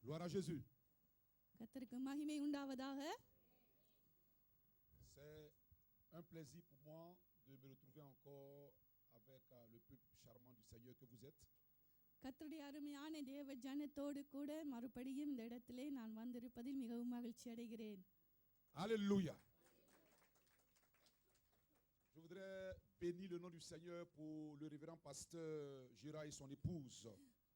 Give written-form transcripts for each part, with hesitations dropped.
Gloire à Jésus. கர்த்தருக்கு மகிமை உண்டாவதாக. C'est un plaisir pour moi de me retrouver encore avec le peuple charmant du Seigneur que vous êtes. கர்த்தருடைய அருமையான தேவ ஜனத்தோடு கூட மறுபடியும் இந்த இடத்திலே நான் வந்திருப்பதில் மிகவும் மகிழ்ச்சி அடைகிறேன். Alléluia. Je voudrais bénir le nom du Seigneur pour le révérend pasteur Gérard et son épouse.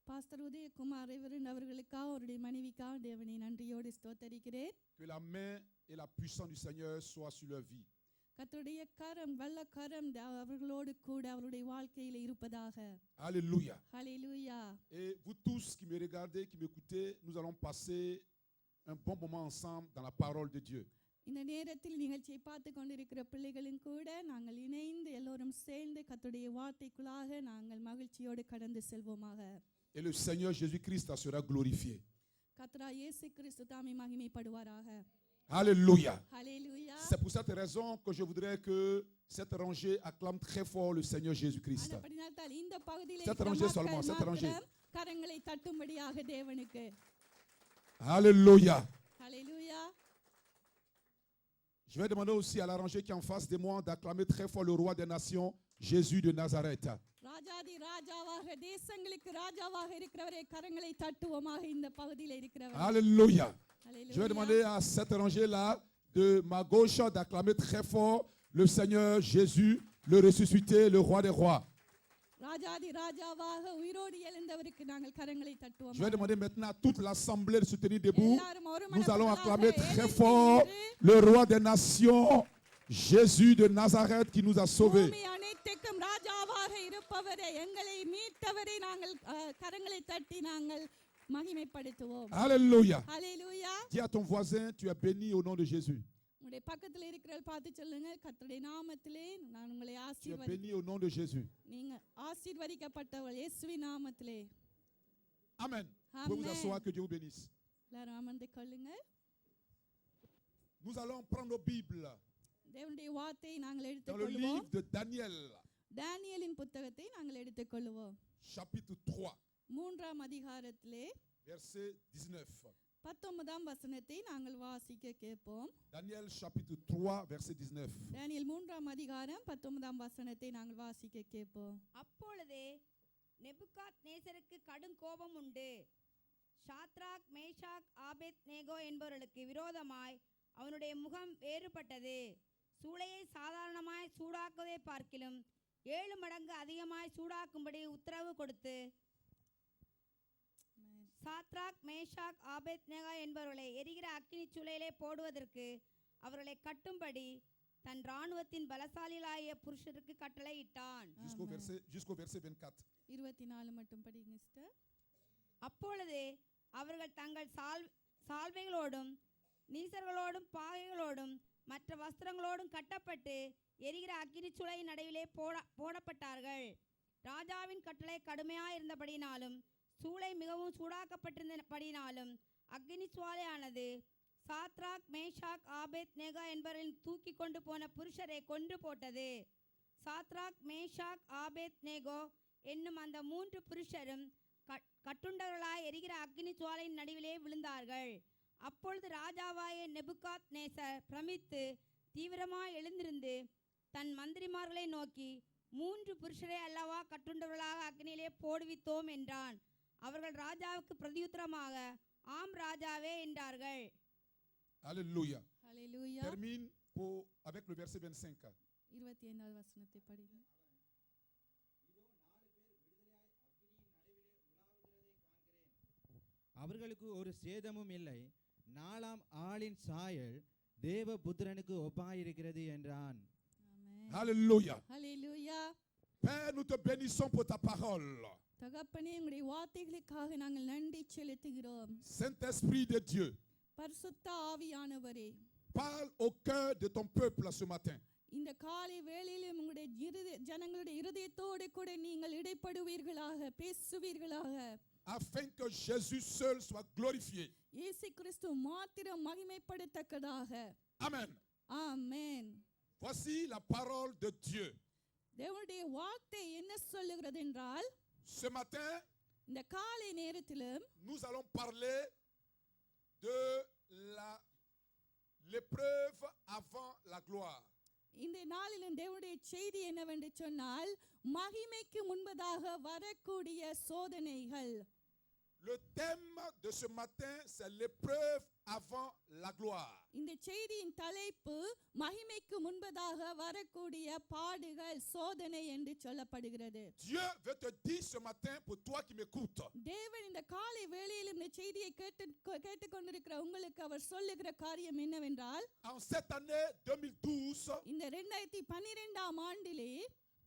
Pastor Udhayakumar reverend அவர்களுக்காக அவருடைய மனைவிக்காக தேவனை நன்றியோடு ஸ்தோத்தரிக்கிறேன். Que la main et la puissance du Seigneur soient sur leur vie. கர்த்தருடைய கரம் வல்ல கரம் அவர்களோடு கூட அவருடைய வாழ்க்கையில் இருப்பதாக. Alléluia. ஹல்லேலூயா. Et vous tous qui me regardez, qui m'écoutez, nous allons passer un bon moment ensemble dans la parole de Dieu. இந்த நேரத்தில் நிகழ்ச்சியை பார்த்து கொண்டிருக்கிற பிள்ளைகளும் கூட நாங்கள் இணைந்து எல்லோரும் சேர்ந்து கர்த்தருடைய வார்த்தைக்குள்ளாக நாங்கள் மகிழ்ச்சியோடு கடந்து செல்வோமாக. Et le Seigneur Jésus-Christ sera glorifié. கர்த்தராகிய இயேசு கிறிஸ்து தாமே மகிமைப்படுவாராக. Alléluia. ஹல்லேலூயா. C'est pour cette raison que je voudrais que cette rangée acclame très fort le Seigneur Jésus-Christ. அப்படினால்தான் இந்த பகுதியிலே Cette rangée seulement, cette rangée. கரங்களை தட்டும்படியாக தேவனுக்கு. Alléluia. ஹல்லேலூயா. Je vais demander aussi à la rangée qui est en face de moi d'acclamer très fort le roi des nations, Jésus de Nazareth. ராஜாதி ராஜாவாக தேசங்களுக்கு ராஜாவாக இருக்கிறவரே கரங்களை தட்டுவோமாக இந்த பகுதியில் இருக்கிறவர். Alléluia. Alléluia. Je vais demander à cette rangée-là de ma gauche d'acclamer très fort le Seigneur Jésus, le ressuscité, le roi des rois. ராஜாதி ராஜாவாக உயிரோடு எழுந்தவருக்கு நாங்கள் கரங்களை தட்டுவோம். Je vais demander maintenant à toute l'assemblée de se tenir debout. எல்லாரும் ஒரு Nous allons மனப்பூர்வமாக acclamer très எழுந்து fort நின்று le roi des nations, Jésus de Nazareth qui nous a sauvés. பூமி அனைத்துக்கும் ராஜாவாக இருப்பவரே எங்களை மீட்டவரே நாங்கள் கரங்களை தட்டி நாங்கள் மகிமைப்படுத்துவோம். Alléluia. ஹல்லேலூயா. Dis à ton voisin, tu es béni au nom de Jésus. உங்களுடைய பக்கத்தில் இருக்கிற பார்த்து சொல்லுங்க, கர்த்தருடைய நாமத்திலே நான் உங்களை Tu es ஆசீர்வதி. béni au nom de Jésus. நீங்க ஆசீர்வதிக்கப்பட்டவர்கள் இயேசுவின் நாமத்திலே. Amen. Vous pouvez vous Amen. asseoir, que Dieu vous bénisse. எல்லாரும் அமர்ந்து கொள்ளுங்க. Nous allons prendre nos Bibles தேவனுடைய வார்த்தையை நாங்கள் dans le எடுத்துக்கொள்வோம். livre de Daniel, தானியேலின் புத்தகத்தை நாங்கள் எடுத்துக்கொள்வோம். chapitre 3, 3ஆம் அதிகாரத்திலே verset 19. 19ஆம் வசனத்தை நாங்கள் வாசிக்க கேட்போம். Daniel chapitre 3, verset 19. தானியேல் 3ஆம் அதிகாரம் 19ஆம் வசனத்தை நாங்கள் வாசிக்க கேட்போம். அப்பொழுதே நேபுகாத்நேசருக்கு கடும் கோபம் உண்டு. ஷாத்ராக் மேஷாக் ஆபேத்நேகோ என்பவர்களுக்கு விரோதமாய் அவனுடைய முகம் வேறுபட்டது. சூளையை சாதாரணமாய் சூடாக்குவதை பார்க்கிலும் 7 மடங்கு அதிகமாய் சூடாக்கும்படி உத்தரவு கொடுத்து சாத்ராக் மேஷாக் ஆபேத்நேகோ என்பவர்களை எரிகிற அக்கினி சூளையிலே போடுவதற்கு அவர்களை கட்டும்படி தன் இராணுவத்தின் பலசாலிகளாகிய புருஷருக்கு கட்டளையிட்டான். Jusqu'au verset 24. 24 மட்டும் படிங்க சிஸ்டர். அப்பொழுது அவர்கள் தங்கள் சால்வைகளோடும் நீசர்களோடும் பாகைகளோடும் மற்ற வஸ்திரங்களோடும் கட்டப்பட்டு எரிகிற அக்கினி சூளையின் நடுவிலே போடப்பட்டார்கள். ராஜாவின் கட்டளை கடுமையாக இருந்தபடினாலும் சூளை மிகவும் சூடாக்கப்பட்டிருந்தபடினாலும் அக்கினி சுவாலையானது சாத்ராக் மேஷாக் ஆபேத்நேகோ என்பவர்களின் தூக்கி கொண்டு போன புருஷரை கொன்று போட்டது. சாத்ராக் மேஷாக் ஆபேத்நேகோ என்னும் அந்த 3 புருஷரும் கட்டுண்டவர்களாய் எரிகிற அக்கினி சுவாலையின் நடுவிலே விழுந்தார்கள். அப்பொழுது ராஜாவாய நேபுகாத்நேசர் பிரமித்து தீவிரமாய் எழுந்திருந்து தன் மந்திரிமார்களை நோக்கி, 3 புருஷரை அல்லவா கட்டுண்டவர்களாக அக்னியிலே போடுவித்தோம் என்றான். அவர்கள் ராஜாவுக்கு பிரதியுத்தரமாக, ஆம் ராஜாவே என்றார்கள். Alléluia. ஹல்லேலூயா. Termine avec le verset 25. 25வது வசனத்தை படிங்க. அவர்களுக்கு ஒரு சேதமும் இல்லை. 4ஆம் ஆளின் சாயல் தேவபுத்திரனுக்கு ஒப்பாயிருக்கிறது என்றான். ஆமென். Alléluia. ஹல்லேலூயா. Père, nous te bénissons pour ta parole. தகப்பனே உம்முடைய வார்த்தைகளுக்காக நாங்கள் நன்றி செலுத்துகிறோம். Saint-Esprit de Dieu, பரிசுத்த ஆவியானவரே, parle au cœur de ton peuple ce matin. இந்த காலை வேளையிலும் உங்களுடைய ஜனங்களுடைய இருதயத்தோடு கூட நீங்கள் இடைப்படுவீர்களாக, பேசுவீர்களாக. Afin que Jésus seul soit glorifié. இயேசு கிறிஸ்து மாத்திரம் மகிமைப்படத்தக்கதாக. Amen. ஆமென். Voici la parole de Dieu. தேவனுடைய வார்த்தை என்ன சொல்லுகிறது என்றால், Ce matin, இந்த காலை நேரத்திலும் nous allons parler de l'épreuve avant la gloire. இந்த நாளிலும் தேவனுடைய செய்தி என்னவென்று சொன்னால் மகிமைக்கு முன்பதாக வரக்கூடிய சோதனைகள். Le thème de ce matin, c'est l'épreuve avant la gloire. இந்த செய்தியின் தலைப்பு மகிமைக்கு முன்பதாக வரக்கூடிய பாடுகள் சோதனை என்று சொல்லப்படுகிறது. Dieu veut te dire ce matin, pour toi qui m'écoutes, தேவன் இந்த காலை வேளையில் இந்த செய்தியை கேட்டுக்கொண்டிருக்கிற உங்களுக்கு அவர் சொல்லுகிற காரியம் என்னவென்றால், en cette année 2012, இந்த 2012ஆம் ஆண்டிலே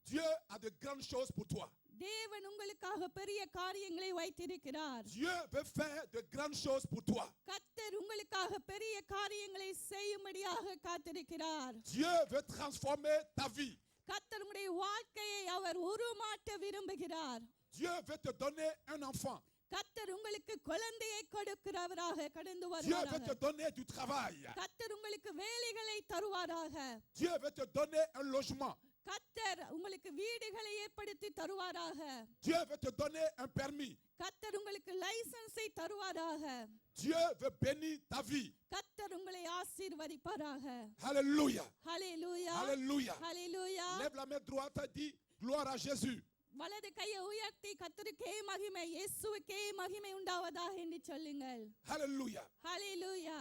Dieu a de grandes choses pour toi. தேவன் உங்களுக்காக பெரிய காரியங்களை வைத்திருக்கிறார். Dieu veut faire de grandes choses pour toi. கர்த்தர் உங்களுக்காக பெரிய காரியங்களை செய்யும்படியாக காத்திருக்கிறார். Dieu veut transformer ta vie. கர்த்தர் உங்களுடைய வாழ்க்கையை அவர் உருமாற்ற விரும்புகிறார். Dieu veut te donner un enfant. கர்த்தர் உங்களுக்கு குழந்தையை கொடுக்கிறவராக கடந்து Dieu veut வருவாராக. te donner du travail. கர்த்தர் உங்களுக்கு வேலைகளை தருவாராக. Dieu veut te donner un logement. கர்த்தர் உங்களுக்கு வீடுகளை ஏற்படுத்தி தருவாராக. Dieu veut te donner un permis. கர்த்தர் உங்களுக்கு லைசென்ஸை தருவாராக. Dieu veut bénir ta vie. கர்த்தர் உங்களை ஆசீர்வதிப்பாராக. Alléluia. ஹல்லேலூயா. Alléluia. ஹல்லேலூயா. Lève la main droite et dis gloire à Jésus. வலது கையை உயர்த்தி கர்த்தருக்கே மகிமை, இயேசுவுக்கே மகிமை உண்டாவதாக என்று சொல்லுங்கள். Alléluia. ஹல்லேலூயா.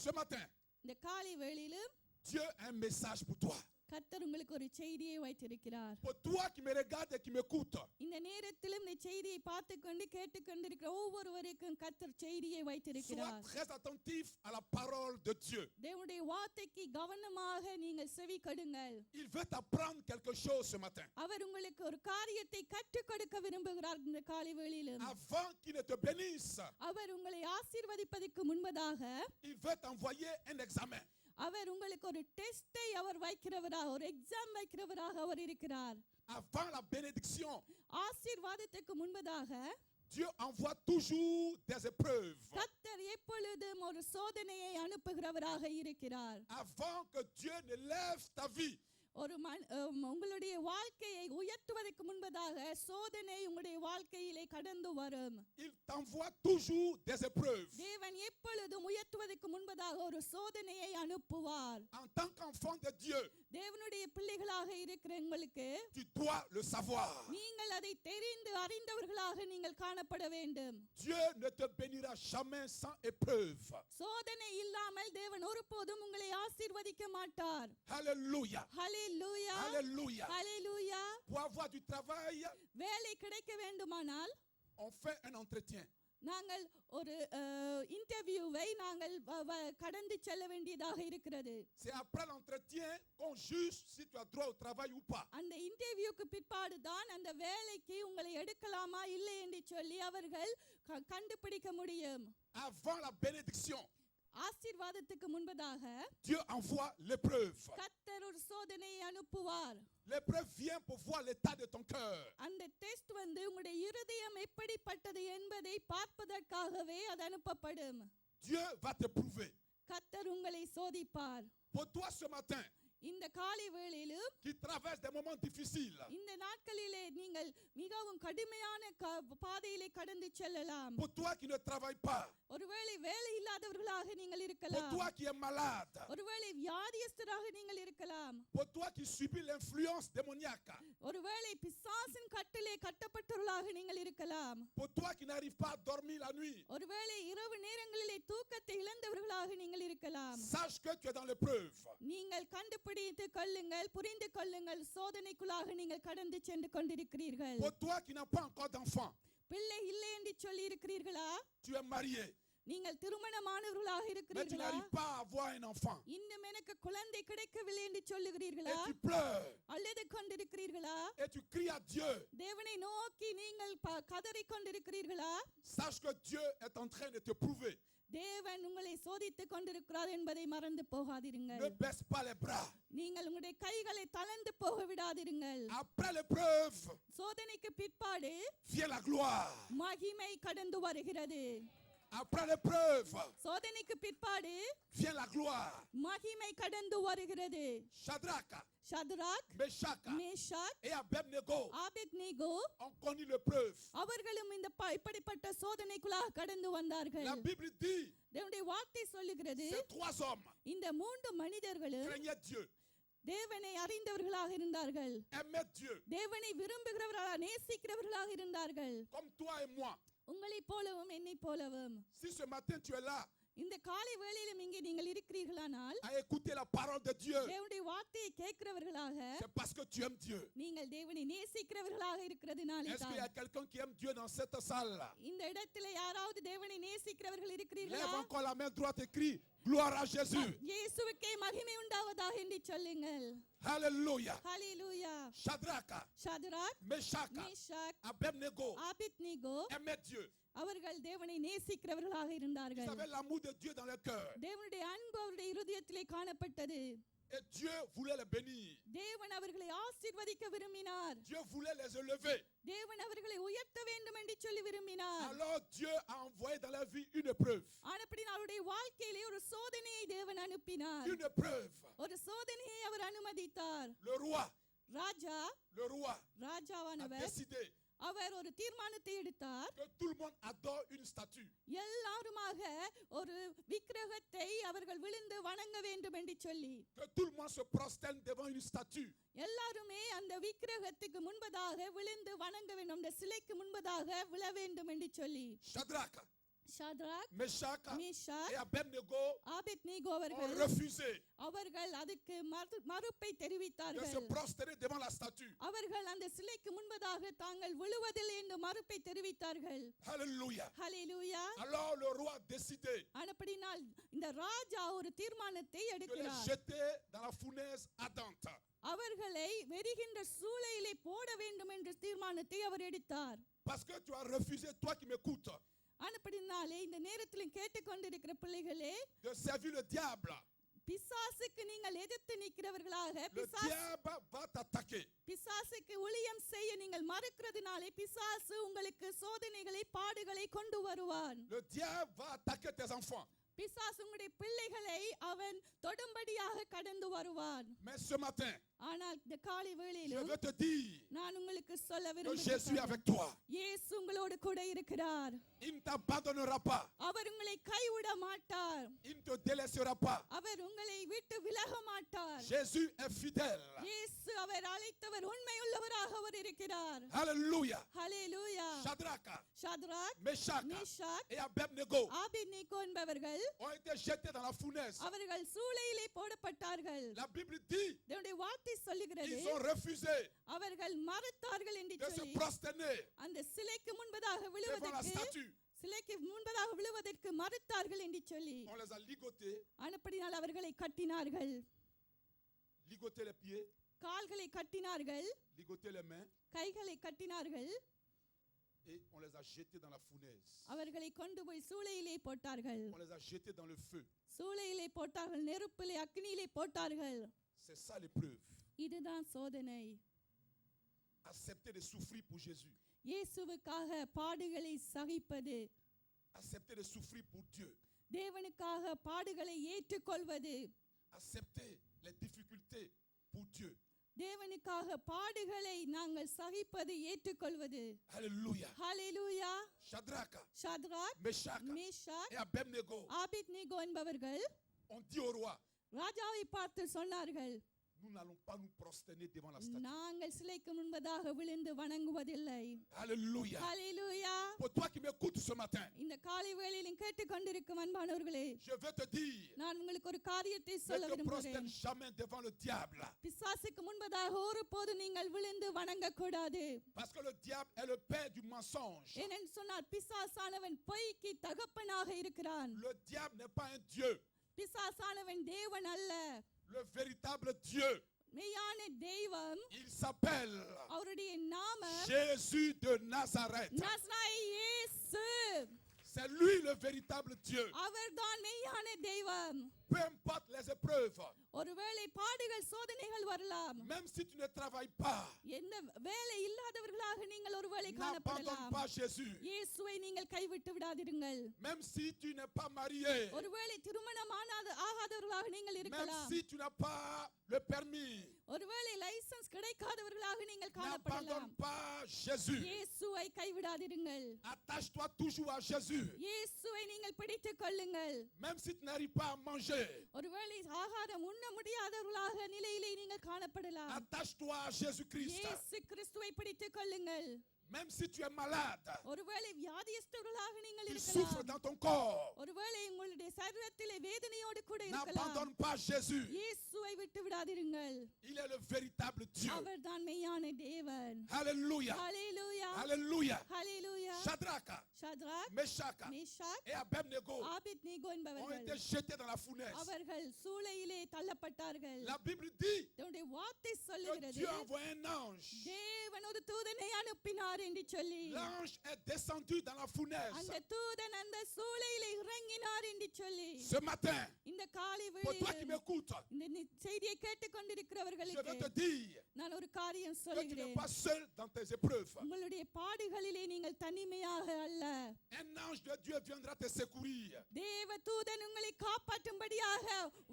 Ce matin, இந்த காலை வேளையிலும் Dieu a un message pour toi. கர்த்தர் உங்களுக்கு ஒரு செய்தியை வைத்திருக்கிறார். Pour toi qui me regarde et qui m'écoute, இந்த நேரத்திலும் இந்த செய்தியை பார்த்துக்கொண்டு கேட்டுக்கொண்டிருக்கிற ஒவ்வொருவருக்கும் கர்த்தர் செய்தியை sois வைத்திருக்கிறார். très attentif à la parole de Dieu. தேவனுடைய வார்த்தைக்கு கவனமாக நீங்கள் செவி கொடுங்கள். Il veut t'apprendre quelque chose ce matin. அவர் உங்களுக்கு ஒரு காரியத்தை கற்றுக் கொடுக்க விரும்புகிறார் இந்த காலை வேளையிலும். Avant qu'il ne te bénisse, அவர் உங்களை ஆசீர்வதிப்பதற்கு முன்பதாக il veut t'envoyer un examen. அவர் உங்களுக்கு ஒரு டெஸ்டை அவர் வைக்கிறவராக, ஒரு எக்ஸாம் வைக்கிறவராக அவர் இருக்கிறார். Avant la bénédiction, ஆசீர்வாதத்துக்கு முன்பதாக Dieu envoie toujours des épreuves. கர்த்தர் எப்பொழுதும் ஒரு சோதனையை அனுப்புகிறவராக இருக்கிறார். Avant que Dieu ne lève ta vie, ஒரு உங்களுடைய வாழ்க்கையை உயர்த்துவதற்கு முன்பதாக சோதனை உங்களுடைய வாழ்க்கையிலே கடந்து வரும். il t'envoie toujours des épreuves. தேவன் எப்பொழுதும் உயர்த்துவதற்கு முன்பதாக ஒரு சோதனையை அனுப்புவார். En tant qu'enfant de Dieu, தேவனுடைய பிள்ளைகளாக இருக்கிற உங்களுக்கு tu dois le savoir. நீங்கள் அதை தெரிந்து அறிந்தவர்களாக நீங்கள் காணப்பட வேண்டும். Dieu ne te bénira jamais sans épreuve. சோதனை இல்லாமல் தேவன் ஒருபோதும் உங்களை ஆசீர்வதிக்க மாட்டார். Alléluia. ஹல்லேலூயா. Alléluia. ஹல்லேலூயா. Pour avoir du travail, வேலை கிடைக்க வேண்டுமானால் on fait un entretien. நாங்கள் ஒரு இன்டர்வியூவை நாங்கள் கடந்து செல்ல வேண்டியதாக இருக்கிறது. C'est après l'entretien qu'on juge si tu as droit au travail ou pas. அந்த இன்டர்வியூக்கு பிற்பாடு தான் அந்த வேலைக்கு உங்களை எடுக்கலாமா இல்லை என்று சொல்லி அவர்கள் கண்டுபிடிக்க முடியும். Avant la bénédiction, ஆசீர்வாதத்துக்கு முன்பதாக Dieu envoie l'épreuve. கர்த்தர் ஒரு சோதனையை அனுப்புவார். L'épreuve vient pour voir l'état de ton cœur. அந்த டெஸ்ட் உங்களுடைய இருதயம் எப்படிப்பட்டது என்பதை பார்ப்பதற்காகவே அது அனுப்பப்படும். Dieu va te prouver. கர்த்தர் உங்களை சோதிப்பார். Pour toi ce matin, இந்த காலை வேளையிலும் qui traverse des moments difficiles, இந்த நாட்களிலே நீங்கள் மிகவும் கடுமையான பாதையிலே கடந்து செல்லலாம். pour toi qui ne travaille pas, ஒருவேளை வேலை இல்லாதவர்களாக நீங்கள் pour இருக்கலாம். toi qui es malade, ஒருவேளை வியாதியஸ்தராக நீங்கள் இருக்கலாம். pour toi qui subis l'influence démoniaque, ஒருவேளை பிசாசின் கட்டிலே கட்டப்பட்டவர்களாக நீங்கள் இருக்கலாம். pour toi qui n'arrive pas à dormir la nuit, ஒருவேளை இரவு நேரங்களிலே தூக்கத்தை இழந்தவர்களாக நீங்கள் இருக்கலாம். sache que tu es dans l'épreuve. நீங்கள் கண்டுபிடித்து கொள்ளுங்கள், புரிந்து கொள்ளுங்கள், சோதனைக்குள்ளாக நீங்கள் கடந்து சென்று கொண்டிருக்கிறீர்கள். Pour toi qui n'as pas encore d'enfant, பிள்ளை இல்லை என்று சொல்லி இருக்கிறீர்களா? tu es marié நீங்கள் திருமணமானவர்களாக mais tu இருக்கிறீர்களா? n'arrives pas à avoir un enfant இன்னும் எனக்கு குழந்தை கிடைக்கவில்லை என்று et சொல்லுகிறீர்களா? tu pleures அழுது கொண்டிருக்கிறீர்களா? et tu cries à Dieu, தேவனை நோக்கி நீங்கள் கதறிக் கொண்டிருக்கிறீர்களா? sache que Dieu est en train de te prouver. தேவன் உங்களை சோதித்துக் கொண்டிருக்கிறார் என்பதை மறந்து போகாதிருங்கள். Ne baisse pas les bras. நீங்கள் உங்களுடைய கைகளை தளர்ந்து போக விடாதிருங்கள். Après l'épreuve, சோதனைக்கு பிற்பாடு vient la gloire. மகிமை கடந்து வருகிறது. Après l'épreuve, சோதனைக்கு பிற்பாடு vient la gloire. மகிமை கடந்து வருகிறது. Shadrach, ஷத்ராக், Meshach Meshach, et Abednego, Abednego ont connu l'épreuve. அவர்களும் இந்த இப்படிப்பட்ட சோதனைக்குள்ளாக கடந்து வந்தார்கள். La Bible dit, தேவனுடைய வார்த்தை சொல்லுகிறது, ces 3 hommes இந்த 3 மனிதர்களும் craignaient Dieu, தேவனை அறிந்தவர்களாக இருந்தார்கள், aimaient Dieu, தேவனை விரும்புகிறவர்களாக நேசிக்கிறவர்களாக இருந்தார்கள். comme toi et moi. உங்களைப் போலவும் என்னைப் போலவும். Si ce matin tu es là இந்த காலை வேளையிலும் இங்கே நீங்கள் இருக்கிறீர்களானால் à écouter la parole de Dieu, தேவனுடைய வார்த்தையை கேட்கிறவர்களாக, c'est parce que tu aimes Dieu. நீங்கள் தேவனை நேசிக்கிறவர்களாக இருக்கிறதுனாலே Est-ce qu'il y தான். a quelqu'un qui aime Dieu dans cette salle? இந்த இடத்துல யாராவது தேவனை நேசிக்கிறவர்கள் Lève இருக்கிறீர்களா? encore la main droite et crie gloire à Jésus. இயேசுவுக்கே மகிமை உண்டாவதாக என்று சொல்லுங்கள். Alléluia. ஹல்லேலூயா. Shadrach, ஷத்ராக், Meshach, Meshach, Abednego Abednego aimaient Dieu. அவர்கள் தேவனை நேசிக்கிறவர்களாக Ils இருந்தார்கள். avaient l'amour de Dieu dans leur cœur. தேவனுடைய அன்பு அவருடைய இருதயத்திலே காணப்பட்டது. Et Dieu voulait les bénir. தேவன் அவர்களை ஆசீர்வதிக்க விரும்பினார். Dieu voulait les élever. தேவன் அவர்களை உயர்த்த வேண்டும் என்று சொல்லி விரும்பினார். Alors Dieu a envoyé dans leur vie une épreuve. ஆனபடி அவருடைய வாழ்க்கையிலே ஒரு சோதனையை தேவன் அனுப்பினார். Une épreuve. ஒரு சோதனையை அவர் அனுமதித்தார். Le roi, Raja le roi a ராஜாவானவர் décidé அவர் ஒரு தீர்மானத்தை எடுத்தார். que tout le monde adore une statue. எல்லாருமாக ஒரு விக்கிரகத்தை அவர்கள் விழுந்து வணங்க வேண்டும் என்று சொல்லி, Que tout le monde se prosterne devant une statue. எல்லாருமே அந்த விக்கிரகத்துக்கு முன்பதாக விழுந்து வணங்க வேண்டும், அந்த சிலைக்கு முன்பதாக விழ வேண்டும் என்று சொல்லி, Shadrach, ஷத்ராக், Meshach Meshach, et Abednego Abednego ont அவர்கள் refusé அவர்கள் அதுக்கு மறுப்பை de se தெரிவித்தார்கள். prosterner devant la statue. அவர்கள் அந்த சிலைக்கு முன்பதாக தாங்கள் விழுவதில்லை என்று மறுப்பை தெரிவித்தார்கள். Alléluia. Hallelujah. Alors le roi a décidé ஆனபடினால் இந்த ராஜா ஒரு தீர்மானத்தை de les எடுக்கிறார். jeter dans la fournaise ardente. அவர்களை வெறுகின்ற சூளையிலே போட வேண்டும் என்ற தீர்மானத்தை அவர் எடுத்தார். Parce que tu as refusé, toi qui m'écoutes, ஆனபடினாலே இந்த நேரத்திலும் கேட்டுக்கொண்டிருக்கிற பிள்ளைகளே, de servir le diable. பிசாசுக்கு நீங்கள் எதிர்த்து நிற்கிறவர்களாக, Le diable va t'attaquer. பிசாசுக்கு ஊழியம் செய்ய நீங்கள் மறுக்கிறதுனாலே பிசாசு உங்களுக்கு சோதனைகளை, பாடுகளை கொண்டு வருவான். Le diable va attaquer tes enfants. பிசாசு உங்களுடைய பிள்ளைகளை அவன் தொடும்படியாக கடந்து வருவான். Mais ce matin, ஆனால் இந்த காலை je வேளையிலும் veux te dire நான் உங்களுக்கு சொல்ல que Jésus est விரும்புகிறேன், avec toi. இயேசு உங்களோடு கூட இருக்கிறார். Il ne t'abandonnera pas. அவர் உங்களை கைவிட மாட்டார். Il ne te délaissera pas. அவர் உங்களை விட்டு விலக மாட்டார். Jésus est fidèle. இயேசு அவர் அழைத்தவர் உண்மையுள்ளவராக அவர் இருக்கிறார். Alléluia. ஹல்லேலூயா. Shadrach, ஷத்ராக், Meshach Meshach, et Abednego Abednego என்பவர்கள் ont été jetés dans la fournaise. அவர்கள் சூளையிலே போடப்பட்டார்கள். La Bible dit தேவனுடைய வார்த்தை சொல்லுகிறது, ils ont refusé அவர்கள் மறுத்தார்கள் என்று de se சொல்லி prosterner அந்த சிலைக்கு முன்பதாக devant la விழுவதற்கு, statue. சிலைக்கு முன்பதாக விழுவதற்கு மறுத்தார்கள் என்று சொல்லி, On les a ligotés, ஆனபடியால் அவர்களை கட்டினார்கள். ligoté les pieds, கால்களை கட்டினார்கள், ligoté les mains கைகளை கட்டினார்கள். et on les a jetés dans la fournaise. அவர்களை கொண்டு போய் சூளையிலே போட்டார்கள். On les a jetés dans le feu. சூளையிலே போட்டார்கள், நெருப்பிலே, அக்னியிலே போட்டார்கள். C'est ça l'épreuve. இதுதான் சோதனை. Accepter de souffrir pour Jésus. இயேசுவுக்காக பாடுகளை சகிப்பது, Accepter de souffrir pour Dieu. தேவனுக்காக பாடுகளை ஏற்றுக்கொள்வது, Accepter les difficultés pour Dieu. தேவனுக்காக பாடுகளை நாங்கள் சகிப்பது, ஏற்றுக்கொள்வது. Alléluia. ஹல்லேலூயா. Shadrach, ஷத்ராக், Meshach Meshach, et Abednego Abednego என்பவர்கள் ont dit au roi, ராஜாவை பார்த்து சொன்னார்கள், nous n'allons pas nous prosterner devant la statue. நாங்கள் சிலைக்கு முன்பதாக விழுந்து வணங்குவதில்லை. Alléluia. ஹல்லேலூயா. Pour toi qui m'écoutes ce matin, இந்த காலை வேளையிலும் கேட்டுக்கொண்டிருக்கும் அன்பானவர்களே, je veux te dire, நான் உங்களுக்கு ஒரு காரியத்தை ne சொல்ல te விரும்புகிறேன். prosterne jamais devant le diable. பிசாசுக்கு முன்பதாக ஒருபோது நீங்கள் விழுந்து வணங்கக்கூடாது. Parce que le diable est le père du mensonge. ஏனென்று சொன்னால் பிசாசானவன் பொய்க்கு தகப்பனாக இருக்கிறான். Le diable n'est pas un Dieu. பிசாசானவன் தேவன் அல்ல. Le véritable Dieu, மெய்யான தெய்வம், il s'appelle அவருடைய நாமம் Jésus de Nazareth. நசரேய இயேசு. C'est lui le véritable Dieu. அவர்தான் மெய்யான தெய்வம். Peu importe les épreuves, ஒருவேளை பாடுகள், சோதனைகள் வரலாம். même si tu ne travailles pas, எந்த வேலை இல்லாதவர்களாக நீங்கள் ஒருவேளை n'abandonne காணப்படலாம். pas Jésus. இயேசுவை நீங்கள் கைவிட்டு விடாதிருங்கள். Même si tu n'es pas marié, ஒருவேளை திருமணம் ஆகாதவர்களாக நீங்கள் même இருக்கலாம். si tu n'as pas le permis, ஒருவேளை லைசென்ஸ் கிடைக்காதவர்களாக நீங்கள் காணப்படலாம். n'abandonne pas Jésus. இயேசுவை கைவிடாதிருங்கள். Attache-toi toujours à Jésus. இயேசுவை நீங்கள் பிடித்துக் கொள்ளுங்கள். Même si tu n'arrives pas à manger, ஒருவேளை ஆகாரம் உண்ண முடியாதவர்களாக நிலையிலே நீங்கள் காணப்படலாம். attache-toi à Jésus-Christ. இயேசு கிறிஸ்துவை பிடித்துக் கொள்ளுங்கள். Même si tu es malade, ஒருவேளை வியாதியஸ்தர்களாக நீங்கள் tu souffres இருக்கலாம். dans ton corps, ஒருவேளை உங்களுடைய சரீரத்திலே வேதனையோடு கூட இருக்கலாம். n'abandonne pas Jésus. இயேசுவை விட்டு விடாதிருங்கள். Il est le véritable Dieu. அவர்தான் மெய்யான தேவன். Alléluia. ஹல்லேலூயா. Alléluia. ஹல்லேலூயா. Shadrach, ஷத்ராக், Meshach Meshach, et Abednego Abednego ont என்பவர்கள் été jetés dans la fournaise. அவர்கள் சூளையிலே தள்ளப்பட்டார்கள். La Bible dit தன்னுடைய வார்த்தை que சொல்லுகிறது, Dieu a envoyé un ange. தேவன் ஒரு தூதனை அனுப்பினார் என்று சொல்லி L'ange est descendu dans la fournaise. அந்த தூதன் அந்த சூளையிலே இறங்கினார் என்று சொல்லி Ce matin, இந்த காலை pour toi qui வேளையில் m'écoutes, இந்த செய்தியை je கேட்டுக்கொண்டிருக்கிறவர்களுக்கு vais te dire நான் ஒரு காரியம் que tu n'es சொல்லுகிறேன். pas seul dans tes épreuves. உங்களுடைய பாடுகளிலே நீங்கள் தனிமையாக அல்ல. Un ange de Dieu viendra te secourir. தேவ தூதன் உங்களை காப்பாற்றும்படியாக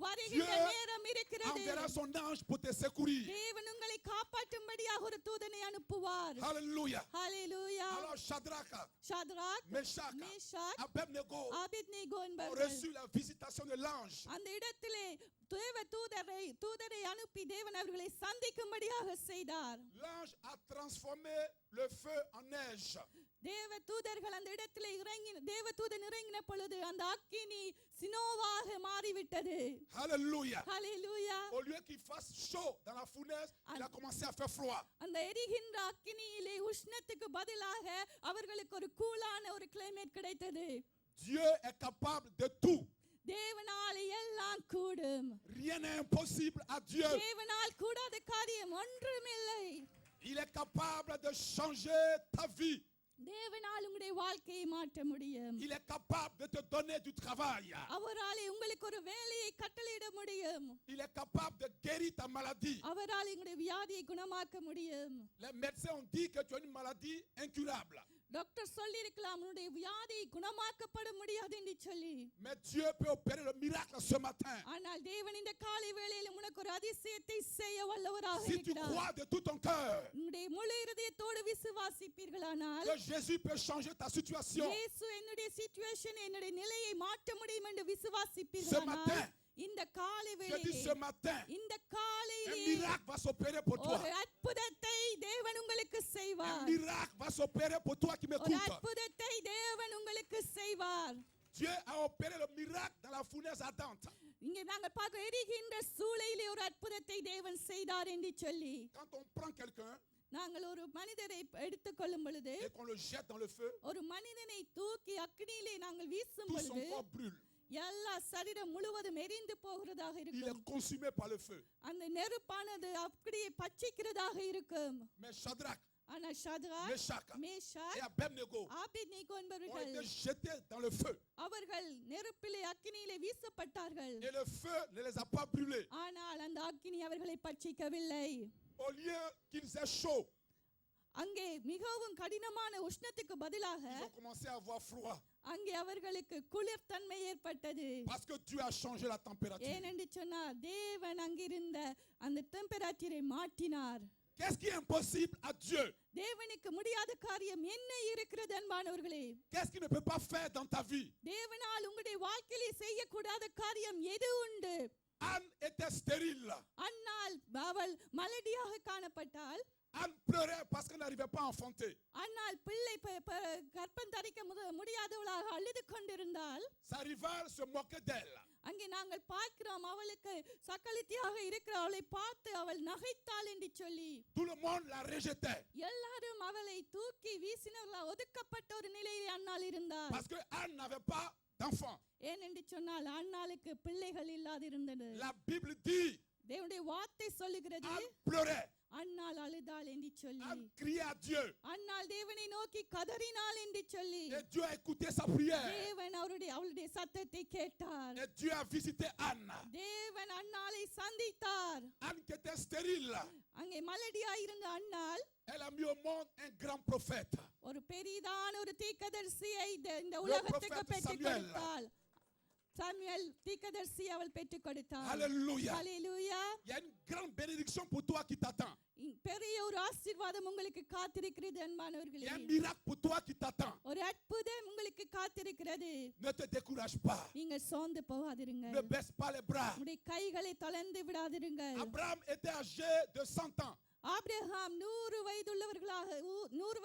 வருகின்ற Dieu நேரம் இருக்கிறது. Enverra son ange pour te secourir. தேவன் உங்களை காப்பாற்றும்படியாக ஒரு தூதனை அனுப்புவார். Alléluia. ஹல்லேலூயா. Alors Shadrach, ஷத்ராக், Meshach, Meshach, Abednego Abednego ont என்பவர்கள் reçu la visitation de l'ange. அந்த இடத்திலே தேவ தூதரை அனுப்பி தேவன் அவர்களை சந்திக்கும்படியாக செய்தார். L'ange a transformé le feu en neige. தேவ தூதர்கள் அந்த இடத்திலே தேவ தூதன் இறங்கின பொழுது அந்த அக்கினி சினோவாக மாறிவிட்டது. Alléluia. Hallelujah. Au lieu qu'il fasse chaud dans la fournaise, il a commencé à faire froid. அந்த எரிகின்ற அக்கினியிலே உஷ்ணத்துக்கு பதிலாக அவர்களுக்கு ஒரு கூலான ஒரு கிளைமேட் கிடைத்தது. Dieu est capable de tout. தேவனால் எல்லாம் கூடும். Rien n'est impossible à Dieu. தேவனால் கூடாத காரியம் ஒன்றுமில்லை. Il est capable de changer ta vie. தேவனால் உங்களுடைய வாழ்க்கையை மாற்ற முடியும். Il est capable de te donner du travail. அவராலே உங்களுக்கு ஒரு வேலையை கட்டளையிட முடியும். Il est capable de guérir ta maladie. அவரால் உங்களுடைய வியாதியை குணமாக்க முடியும். Les médecins ont dit que tu as une maladie incurable. Doctor சொல்லியிருக்கலாம் உன்னுடைய வியாதி குணமாக்கப்பட முடியாது என்று சொல்லி. Mais Dieu peut opérer le miracle ce matin. ஆனால் தேவன் இந்த காலை வேளையில் உனக்கு ஒரு அதிசயத்தை செய்ய வல்லவராக Si tu இருக்கிறார். crois de tout ton cœur உன்னுடைய முழு இதயத்தோடு விசுவாசிப்பீர்களானால் que Jésus peut changer ta situation, இயேசு என்னுடைய சிச்சுவேஷன் என்னுடைய நிலையை மாற்ற முடியும் என்று Ce விசுவாசிப்பீர்களானால் matin, இந்த காலை je dis வேளையில் ce matin, இந்த un காலையிலே miracle va s'opérer pour toi. ஒரு அற்புதத்தை தேவன் உங்களுக்கு Un செய்வார். miracle va s'opérer pour toi qui ஒரு m'écoutes. அற்புதத்தை தேவன் உங்களுக்கு செய்வார். Dieu a opéré le miracle dans la fournaise ardente. இங்கே நாங்கள் பார்க்க எரிகின்ற சூளையிலே ஒரு அற்புதத்தை தேவன் செய்தார் என்று சொல்லி Quand on prend quelqu'un நாங்கள் ஒரு மனிதரை எடுத்துக்கொள்ளும் பொழுது et qu'on le jette dans le feu, ஒரு மனிதனை தூக்கி அக்னியிலே நாங்கள் வீசும் tout son பொழுது corps brûle. எல்லா சரீரம் முழுவதும் எரிந்து போகிறதாக Il இருக்கும். est consumé par le feu. அந்த நெருப்பானது அப்படியே பச்சிக்கிறதாக இருக்கும். Mais Shadrach, ஆனால் ஷத்ராக், Meshach Meshach, et Abednego Abednego ont என்பவர்கள் été jetés dans le feu. அவர்கள் நெருப்பிலே அக்கினியிலே வீசப்பட்டார்கள். Et le feu ne les a pas brûlés. ஆனால் அந்த அக்கினி அவர்களை பட்சிக்கவில்லை. Au lieu qu'ils aient chaud, அங்கே மிகவும் கடினமான உஷ்ணத்துக்கு பதிலாக ils ont commencé à avoir froid. அங்கே அவர்களுக்கு குளிர்தன்மை ஏற்பட்டது. Parce que Dieu a changé la température. ஏனென்று சொன்னால் தேவன் அங்கிருந்த அந்த டெம்பரேச்சரை மாற்றினார். Qu'est-ce qui est impossible à Dieu? தேவனுக்கு முடியாத காரியம் என்ன இருக்கிறது அன்பானவர்களே? Qu'est-ce qu'il ne peut pas faire dans ta vie? தேவனால் உங்களுடைய வாழ்க்கையிலே செய்யக்கூடாத காரியம் எது உண்டு? Anne était stérile. அன்னாள் அவள் மலடியாக காணப்பட்டால் Anne pleurait parce qu'elle n'arrivait pas à enfanter. அன்னாள் பிள்ளை கர்ப்பம் தரிக்க முடியாதவளாக அழுது கொண்டிருந்தால் Sa rivale se moquait d'elle. அங்கே நாங்கள் பார்க்கிறோம் அவளுக்கு சக்கலித்தியாக இருக்கிற அவளை பார்த்து அவள் நகைத்தாள் என்று சொல்லி Tout le monde la rejetait. எல்லாரும் அவளை தூக்கி வீசினவர்களா ஒதுக்கப்பட்ட ஒரு நிலையில் அன்னாள் இருந்தார். Parce que Anne n'avait pas d'enfant. ஏனென்று சொன்னால் அன்னாளுக்கு பிள்ளைகள் இல்லாதிருந்தது. La Bible dit, தேவனுடைய வார்த்தை சொல்லுகிறது Anne pleurait. அன்னாள் அழுதாள் என்று சொல்லி Anne criait à Dieu. அன்னாள் தேவனை நோக்கி கதறினாள் என்று சொல்லி Et Dieu a écouté sa prière. தேவன் அவளுடைய சத்தத்தை கேட்டார். Et Dieu a visité Anne. தேவன் அன்னாளை சந்தித்தார். Anne qui était stérile. அங்கே மலடியாய் இருந்த அன்னாள் Elle a mis au monde un grand prophète. ஒரு பெரிதான ஒரு தீர்க்கதரிசியை இந்த உலகத்துக்கு prophète பெற்றுக் Samuel. கொடுத்தாள். சாமுவேல் தீர்க்கதரிசி அவள் பெற்றுக் கொடுத்தாள். Alléluia. Hallelujah. Il y a une grande bénédiction pour toi qui t'attend. பெரிய ஒரு ஆசீர்வாதம் உங்களுக்கு காத்திருக்கிறது Il y அன்பானவர்களே. a un miracle pour toi qui t'attend. ஒரு அற்புதம் உங்களுக்கு காத்திருக்கிறது. Ne te décourage pas. நீங்கள் சோர்ந்து போகாதிருங்கள். Ne baisse pas les bras. உங்களுடைய கைகளை தளர்ந்து விடாதிருங்கள். Abraham était âgé de 100 ans. Abraham 100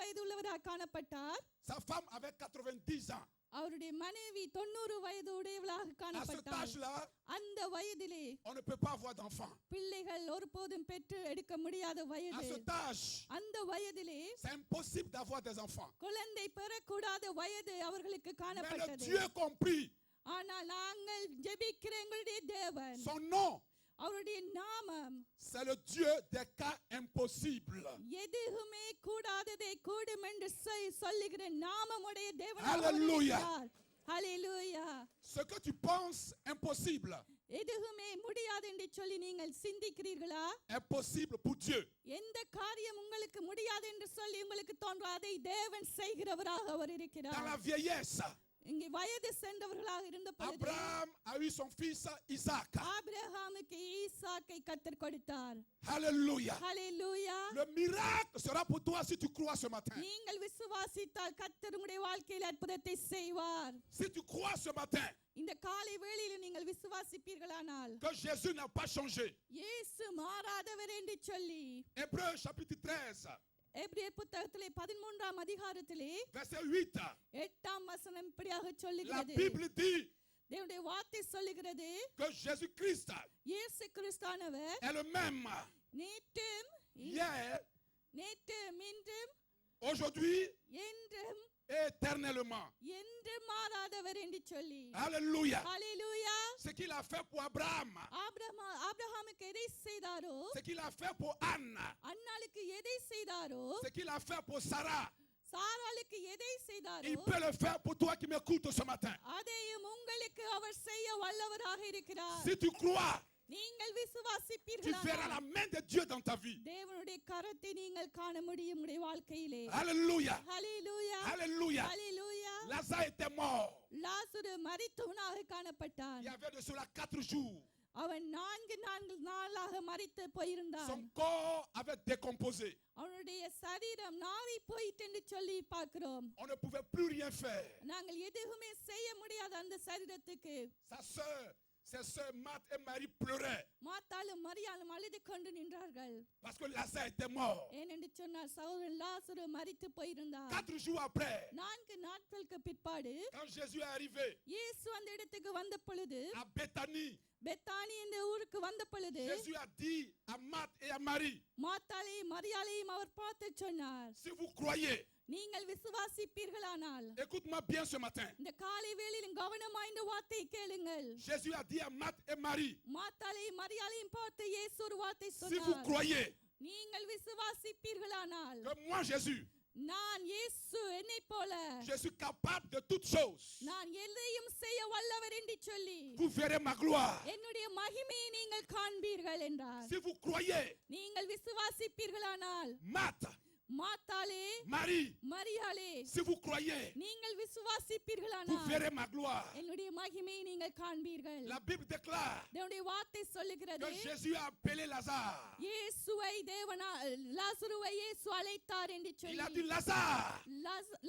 வயதுள்ளவராக காணப்பட்டார். Sa femme avait 90 ans. அவருடைய மனைவி 90 வயது உடையவளாக À cet காணப்பட்டார். âge-là, அந்த வயதிலே on ne peut pas avoir d'enfant. பிள்ளைகள் ஒருபோதும் பெற்று எடுக்க முடியாத À வயது. cet âge, அந்த வயதிலே c'est impossible d'avoir des enfants. குழந்தை பெறக்கூடாத வயது அவர்களுக்கு Mais le காணப்பட்டது. Dieu compris, ஆனால் நாங்கள் ஜெபிக்கிற எங்களுடைய தேவன், son nom, அவருடைய நாமம் c'est le Dieu des cas impossibles. எதுவுமே கூடாததை கூடும் என்று சொல்லுகிற நாமமுடைய தேவன். Hallelujah. ஹalleluya. Ce que tu penses impossible, எதுவுமே முடியாது என்று சொல்லி நீங்கள் சிந்திக்கிறீர்களா? impossible pour Dieu. எந்த காரியம் உங்களுக்கு முடியாது என்று சொல்லி உங்களுக்கு தோன்றும் அதை தேவன் செய்கிறவராக அவர் Dans இருக்கிறார். la vieillesse, இங்கே வயது சென்றவர்களாக இருந்த பொழுது Abraham a eu son fils Isaac. ஆபிரகாமுக்கு ஈசாக்கை கர்த்தர் கொடுத்தார். Alléluia. ஹalleluya. Le miracle sera pour toi si tu crois ce matin. நீங்கள் விசுவாசித்தால் கர்த்தர் உங்களுடைய வாழ்க்கையில் அற்புதத்தை செய்வார். Si tu crois ce matin இந்த காலை வேளையில் நீங்கள் விசுவாசிப்பீர்களானால் que Jésus n'a pas changé. இயேசு மாறாதவர் என்று சொல்லி Hébreux chapitre 13, எபிரேயர் புத்தகத்திலே 13ஆம் அதிகாரத்திலே verset 8. 8ஆம் வசனம் இப்படியாக La சொல்லுகிறது. Bible dit தேவனுடைய வார்த்தை சொல்லுகிறது, que Jésus-Christ இயேசு கிறிஸ்தானவர் est le même நேற்றும் hier, இன்றும் aujourd'hui என்றும் et éternellement. என்று மாறாதவர் என்று சொல்லி. Alléluia. Hallelujah. Ce qu'il a fait pour Abraham, ஆபிரகாமுக்கு எதை செய்தாரோ, ce qu'il a fait pour Anne, அன்னாளுக்கு எதை செய்தாரோ, ce qu'il a fait pour Sarah, சாராளுக்கு எதை செய்தாரோ, il peut le faire pour toi qui m'écoutes ce matin. அதையும் உங்களுக்கு அவர் செய்ய வல்லவராக இருக்கிறார். Si tu crois, நீங்கள் tu verras விசுவாசிப்பீர்களானால் la main de Dieu dans ta vie. தேவனுடைய கரத்தை நீங்கள் காண முடியும் உங்களுடைய வாழ்க்கையிலே. Alléluia. ஹalleluya. Alléluia. ஹalleluya. Lazare était mort. லாசரு மரித்தவனாக Il காணப்பட்டான். y avait de cela 4 jours. அவன் 4 நாளாக மரித்து போயிருந்தான். Son corps avait décomposé. அவனுடைய சரீரம் நாறி போயிட்டு என்று சொல்லி பார்க்கிறோம். On ne pouvait plus rien faire. நாங்கள் எதுவுமே செய்ய முடியாத அந்த சரீரத்துக்கு Ses sœurs Marthe et Marie pleuraient மாத்தாளும் மரியாளும் அழுது கொண்டு நின்றார்கள். parce que Lazare était mort. ஏனென்று சொன்னால் சகோதரன் லாசரு மரித்து போயிருந்தார். 4 jours après, 4 நாட்களுக்கு பிற்பாடு quand Jésus est arrivé இயேசு அந்த இடத்துக்கு வந்த பொழுது, à Béthanie, பெத்தானி என்ற ஊருக்கு வந்த பொழுது, Jésus a dit à Marthe et à Marie, மாத்தாளையும் மரியாளையும் அவர் பார்த்து சொன்னார், si vous croyez, நீங்கள் விசுவாசிப்பீர்களானால் écoute-moi bien ce matin. இந்த காலை வேளையில் கவனமாய் இந்த வார்த்தை கேளுங்கள். Jésus a dit à Marthe et Marie, மாத்தாளையும் மரியாளையும் பார்த்து இயேசு ஒரு வார்த்தை si vous சொன்னார், croyez நீங்கள் விசுவாசிப்பீர்களானால் que moi Jésus, நான் இயேசு என்னை போல je suis capable de toutes choses, நான் எதையும் செய்ய வல்லவர் என்று சொல்லி vous verrez ma gloire. என்னுடைய மகிமையை நீங்கள் காண்பீர்கள் என்றார். Si vous croyez, நீங்கள் விசுவாசிப்பீர்களானால் Marthe, மாத்தாளே Marie, மரியாளே, si vous croyez, நீங்கள் vous விசுவாசிப்பீர்களானால் verrez ma gloire. என்னுடைய மகிமையை நீங்கள் காண்பீர்கள். La Bible déclare தேவனுடைய வார்த்தை சொல்லுகிறது, que Jésus a appelé Lazare. இயேசுவை லாசருவை இயேசு அழைத்தார் என்று Il சொல்லி a dit Lazare,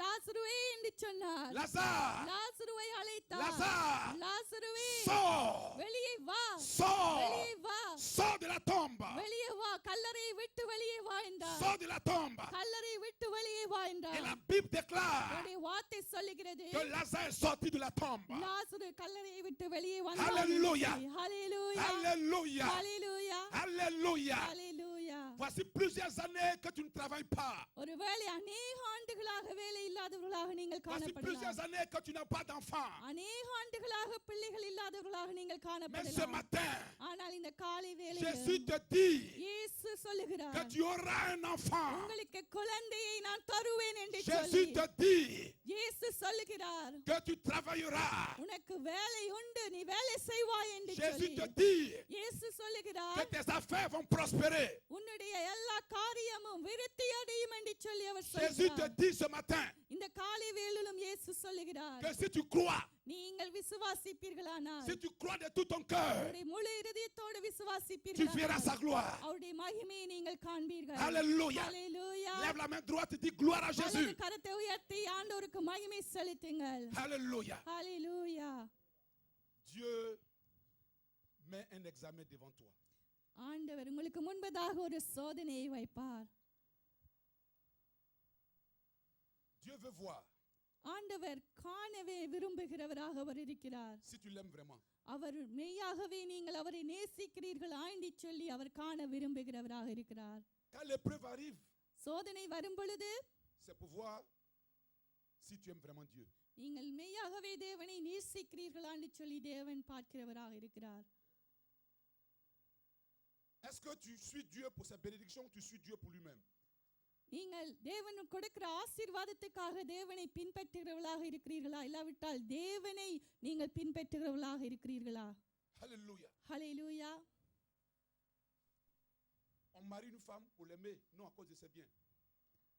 லாசருவே என்று சொன்னார். Lazare, லாசருவை அழைத்தார். Lazare, லாசருவே sors, வெளியே வா, sors, வெளியே வா, sors de la tombe, வெளியே வா, கல்லறையை விட்டு வெளியே வா என்றார். sors de la tombe. கல்லறையை விட்டு வெளியே வா Et என்றார். la Bible déclare அவருடைய வார்த்தை சொல்லுகிறது, que Lazare est sorti de la tombe. லாசரு கல்லறையை விட்டு வெளியே வந்தார். Alléluia. ஹalleluya. Alléluia. ஹalleluya. Alléluia. ஹalleluya. Voici plusieurs années que tu ne travailles pas. ஒருவேளை அநேக ஆண்டுகளாக வேலை இல்லாதவர்களாக நீங்கள் Voici plusieurs காணப்படலாம். années que tu n'as pas d'enfant. அநேக ஆண்டுகளாக பிள்ளைகள் இல்லாதவர்களாக நீங்கள் Mais ce காணப்படலாம். matin, ஆனால் இந்த காலை Jésus வேளையில் te dit இயேசு que சொல்லுகிறார், tu auras un enfant. உங்களுக்கு குழந்தையை நான் தருவேன் என்று Jésus சொல்லி te dit இயேசு சொல்லுகிறார் que tu travailleras. உனக்கு வேலை உண்டு, நீ வேலை செய்வாய் என்று Jésus சொல்லி. te dit இயேசு que சொல்லுகிறார் tes affaires vont prospérer. உன்னுடைய எல்லா காரியமும் விருத்தி அடையும் என்று சொல்லி அவர் Jésus te சொல்லுகிறார். dit ce matin இந்த காலை வேளையிலும் இயேசு சொல்லுகிறார், que si tu crois, நீங்கள் விசுவாசிப்பீர்களானால், si tu crois de tout ton cœur, அவருடைய முழு இதயத்தோடு tu verras விசுவாசிப்பீர்களானால் sa gloire. அவருடைய மகிமையை நீங்கள் காண்பீர்கள். Alléluia. ஹல்லேலூயா. Lève la main droite et dis gloire à வலது Jésus. கரத்தை உயர்த்தி ஆண்டவருக்கு மகிமை செலுத்துங்கள். Alléluia. ஹல்லேலூயா. Dieu met un examen devant toi. ஆண்டவர் உங்களுக்கு முன்பதாக ஒரு சோதனையை வைப்பார். Dieu veut voir ஆண்டவர் காணவே விரும்புகிறவராக அவர் இருக்கிறார். si tu l'aimes vraiment. அவர் மெய்யாகவே நீங்கள் அவரை நேசிக்கிறீர்களா என்று சொல்லி அவர் காண விரும்புகிறவராக இருக்கிறார். Quand l'épreuve arrive, சோதனை வரும் பொழுது c'est pour voir si tu aimes vraiment Dieu. நீங்கள் மெய்யாகவே தேவனை நேசிக்கிறீர்களா என்று சொல்லி தேவன் பார்க்கிறவராக இருக்கிறார். Est-ce que tu suis Dieu pour sa bénédiction ou tu suis Dieu pour lui-même? நீங்கள் தேவன் கொடுக்கிற ஆசீர்வாதத்துக்காக தேவனை பின்பற்றுகிறவர்களாக இருக்கிறீர்களா, இல்லாவிட்டால் தேவனை நீங்கள் பின்பற்றுகிறவர்களாக இருக்கிறீர்களா? Alléluia. Hallelujah. On marie une femme pour l'aimer, non à cause de ses biens.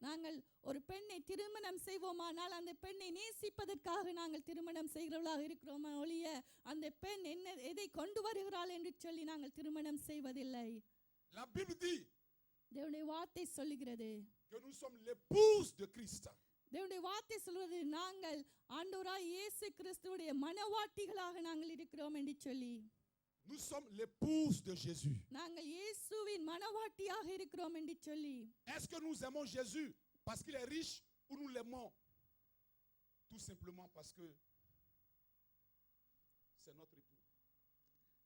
நாங்கள் ஒரு பெண்ணை திருமணம் செய்வோமானால் அந்த பெண்ணை நேசிப்பதற்காக நாங்கள் திருமணம் செய்கிறவர்களாக இருக்கிறோமா ஒழிய அந்த பெண் என்ன எதை கொண்டு வருகிறாள் என்று சொல்லி நாங்கள் திருமணம் செய்வதில்லை. La Bible dit தேவனுடைய வார்த்தை சொல்லுகிறது, que nous sommes l'épouse de Christ. தேவனுடைய வார்த்தை சொல்வது நாங்கள் ஆண்டவராய் இயேசு கிறிஸ்துவுடைய மனவாட்டிகளாக நாங்கள் இருக்கிறோம் என்று சொல்லி. Nous sommes l'épouse de Jésus. நாங்கள் இயேசுவின் மனவாட்டியாக இருக்கிறோம் என்று சொல்லி. Est-ce que nous aimons Jésus parce qu'il est riche ou nous l'aimons tout simplement parce que c'est notre époux?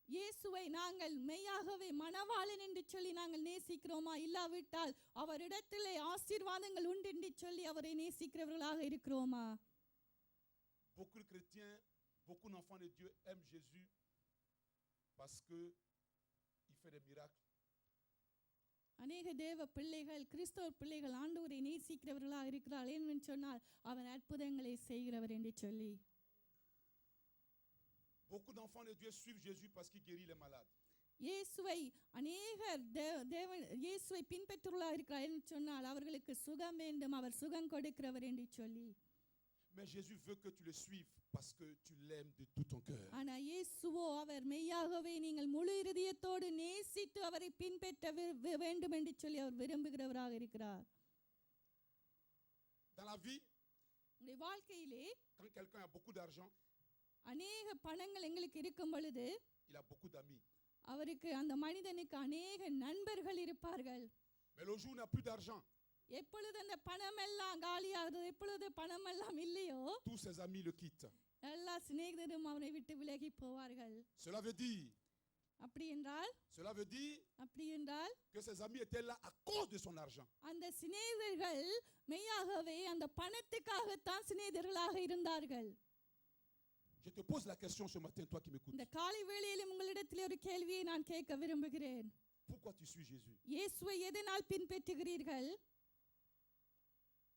இயேசுவை நாங்கள் மெய்யாகவே மனவாளன் என்று சொல்லி நாங்கள் நேசிக்கிறோமா, இல்லாவிட்டால் அவரிடத்திலே ஆசீர்வாதங்கள் உண்டு என்று சொல்லி அவரை நேசிக்கிறவர்களாக இருக்கிறோமா? Beaucoup de chrétiens, beaucoup d'enfants de Dieu aiment Jésus parce que il fait des miracles. அநேக தேவ பிள்ளைகள், கிறிஸ்தவ பிள்ளைகள் ஆண்டவரை நேசிக்கிறவர்களாக இருக்கிறார்கள் என்று சொன்னால் அவர் அற்புதங்களை செய்கிறவர் என்று சொல்லி. Beaucoup d'enfants de Dieu suivent Jésus parce qu'il guérit les malades. இயேசுவை அநேகர் இயேசுவை பின்பற்றுவர்களாக இருக்கிறார் என்று சொன்னால் அவர்களுக்கு சுகம் வேண்டும், அவர் சுகம் கொடுக்கிறவர் என்று சொல்லி. Mais Jésus veut que tu le suives parce que tu l'aimes de tout ton cœur. ஆனா இயேசுவோ அவர் மெய்யாகவே நீங்கள் முழு இதயத்தோடு நேசித்து அவரை பின்பற்ற வேண்டும் என்று சொல்லி அவர் விரும்புகிறவராக இருக்கிறார். Dans la vie, உங்களுடைய வாழ்க்கையிலே quand quelqu'un a beaucoup d'argent, அநேக பணங்கள் எங்களுக்கு இருக்கும் பொழுது il a beaucoup d'amis. அவருக்கு அந்த மனிதனுக்கு அநேக நண்பர்கள் இருப்பார்கள். Mais le jour où il n'a plus d'argent, எப்பொழுது அந்த பணம் எல்லாம் காலியாகுது, எப்பொழுது பணம் எல்லாம் இல்லையோ tous ses amis le quittent. எல்லா சிநேகிதரும் அவனை விட்டு விலகி போவார்கள். Cela veut dire அப்படி என்றால் que ses amis étaient là à cause de son argent. அந்த சிநேகிதர்கள் மெய்யாகவே அந்த பணத்துக்காகத்தான் சிநேகிதர்களாக இருந்தார்கள். Je te pose la question ce matin, toi qui m'écoutes. இந்த காலை வேளையிலும் உங்களிடத்தில் ஒரு கேள்வியை நான் கேட்க விரும்புகிறேன். Pourquoi tu suis Jésus? இயேசுவை எதனால் பின்பற்றுகிறீர்கள்?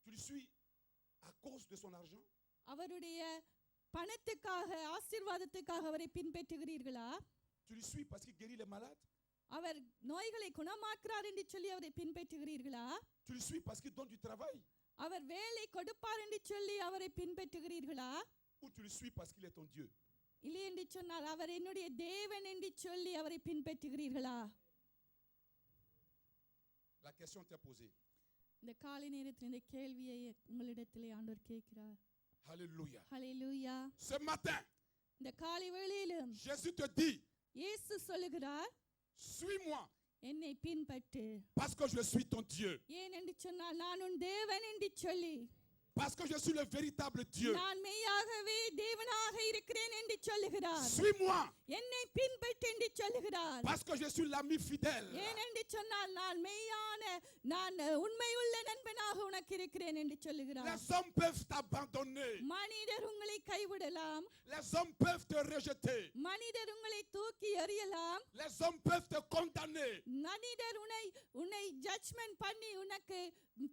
Tu le suis à cause de son argent? அவருடைய பணத்துக்காக, ஆசீர்வாதத்துக்காக அவரை பின்பற்றுகிறீர்களா? Tu le suis parce qu'il guérit les malades? அவர் நோய்களை குணமாக்குறார் என்று சொல்லி அவரை பின்பற்றுகிறீர்களா? Tu le suis parce qu'il donne du travail? அவர் வேலை கொடுப்பார் என்று சொல்லி அவரை பின்பற்றுகிறீர்களா? Ou tu le suis parce qu'il est ton Dieu? இல்லை என்று சொன்னால் அவர் என்னுடைய தேவன் என்று சொல்லி அவரை பின்பற்றுகிறீர்களா? La question t'est posée. இந்த காலை நேரத்தில் இந்த கேள்வியை உங்களிடத்திலே ஆண்டவர் கேட்கிறார். Alléluia. ஹல்லேலூயா. Ce matin, இந்த காலை வேளையிலும் Jésus te dit, இயேசு சொல்லுகிறார், suis-moi என்னை பின்பற்று. parce que je suis ton Dieu. ஏன் என்று சொன்னால் நான் உன் தேவன் என்று சொல்லி, Parce que je suis le véritable Dieu. நான் மெய்யாகவே தேவனாக இருக்கிறேன் என்று சொல்லுகிறார். Suis-moi என்னை பின்பற்று என்று சொல்லுகிறார். parce que je suis l'ami fidèle. ஏன் என்று சொன்னால் நான் மெய்யான, நான் உண்மையுள்ள நண்பனாக உனக்கு இருக்கிறேன் என்று சொல்லுகிறார். Les hommes peuvent t'abandonner. மனிதர் உங்களை கைவிடலாம், Les hommes peuvent te rejeter. மனிதர் உங்களை தூக்கி எறியலாம், Les hommes peuvent te condamner. மனிதர் உன்னை ஜட்ஜ்மென்ட் பண்ணி உனக்கு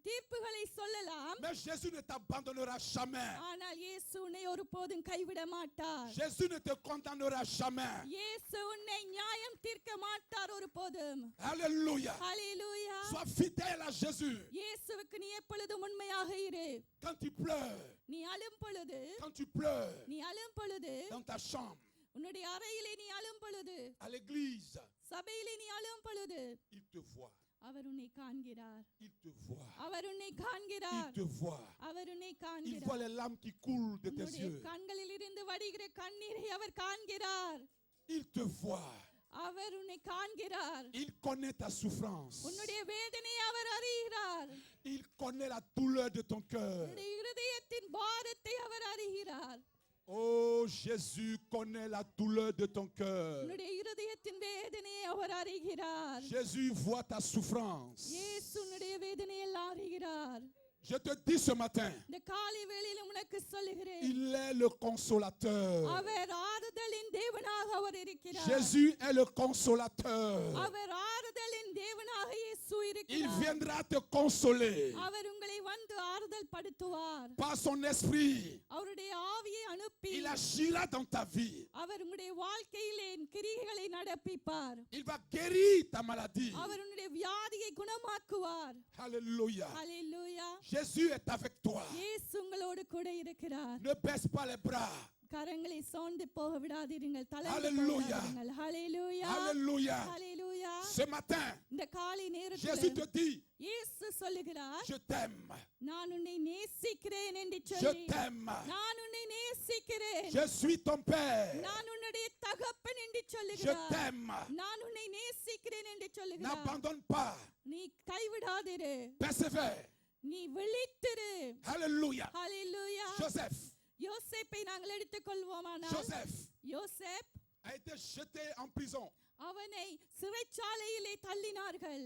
தீர்ப்புகளை சொல்லலாம், mais Jésus ne t'abandonnera jamais. ஆனால் இயேசு உன்னை ஒருபோதும் கைவிட மாட்டார். Jésus ne te condamnera jamais. இயேசு உன்னை நியாயம் தீர்க்க மாட்டார் ஒருபோதும். Alléluia. ஹல்லேலூயா. Sois fidèle à Jésus. இயேசுவுக்கு நீ எப்பொழுதும் உண்மையாக இரு. Quand tu pleures, நீ அழும் பொழுது, quand tu pleures நீ அழும் பொழுது, dans ta chambre, உன்னுடைய அறையிலே நீ அழும் பொழுது, à l'église, சபையிலே நீ அழும் பொழுது, il te voit. அவர் உன்னை காண்கிறார். Il te voit. அவர் உன்னை Il காண்கிறார். te voit. அவர் உன்னை Il voit காண்கிறார். les larmes qui coulent de tes உன்னுடைய yeux. கண்களில் இருந்து வடிகிற கண்ணீரை அவர் காண்கிறார். Il te voit. அவர் உன்னை காண்கிறார். Il connaît ta souffrance. உன்னுடைய வேதனையை அவர் அறிகிறார். Il connaît la douleur de ton cœur. உன்னுடைய இருதயத்தின் பாரத்தை அவர் அறிகிறார். Oh, Jésus connaît la douleur de ton cœur. உன்னுடைய இருதயத்தின் வேதனையை அவர் அறிகிறார். Jésus voit ta souffrance. இயேசு உன்னுடைய வேதனையை எல்லாம் அறிகிறார். Je te dis ce matin, இந்த காலை வேளையில் உனக்கு சொல்லுகிறேன், il est le consolateur. அவர் ஆறுதலின் தேவனாக அவர் இருக்கிறார். Jésus est le consolateur. அவர் ஆறுதலின் தேவனாக இயேசு Il இருக்கிறார். viendra te consoler அவர் உங்களை வந்து ஆறுதல் படுத்துவார். par son esprit. அவருடைய ஆவியை அனுப்பி Il agira dans ta vie. அவர் உங்களுடைய வாழ்க்கையிலே கிரியைகளை நடப்பிப்பார். Il va guérir ta maladie. அவர் உன்னுடைய வியாதியை குணமாக்குவார். Alléluia. ஹல்லேலூயா. Jésus est avec toi. இயேசு உங்களோடு கூட இருக்கிறார். Ne baisse pas les bras. கரங்களை சோர்ந்து போக விடாதீர்கள். தளர்ந்து Hallelujah. போகாதீர்கள். ஹல்லேலூயா. Alléluia. ஹல்லேலூயா. Ce matin, இந்த காலை Jésus நேரத்தில் te dit, இயேசு சொல்லுகிறார், je t'aime. நான் உன்னை நேசிக்கிறேன் என்று Je சொல்லி, t'aime. நான் உன்னை நேசிக்கிறேன், Je suis ton père. நான் உன்னுடைய தகப்பன் என்று Je சொல்லுகிறார். t'aime. நான் உன்னை நேசிக்கிறேன் என்று சொல்லுகிறார். N'abandonne pas. நீ கைவிடாதிரு, Persévère. நீ விழித்திரு. Alléluia. ஹல்லேலூயா. Joseph. யோசேப்பை நாங்கள் எடுத்துக்கொள்வோமானால், Joseph Yosep a été jeté en prison. அவனை சிறைச்சாலையிலே தள்ளினார்கள்.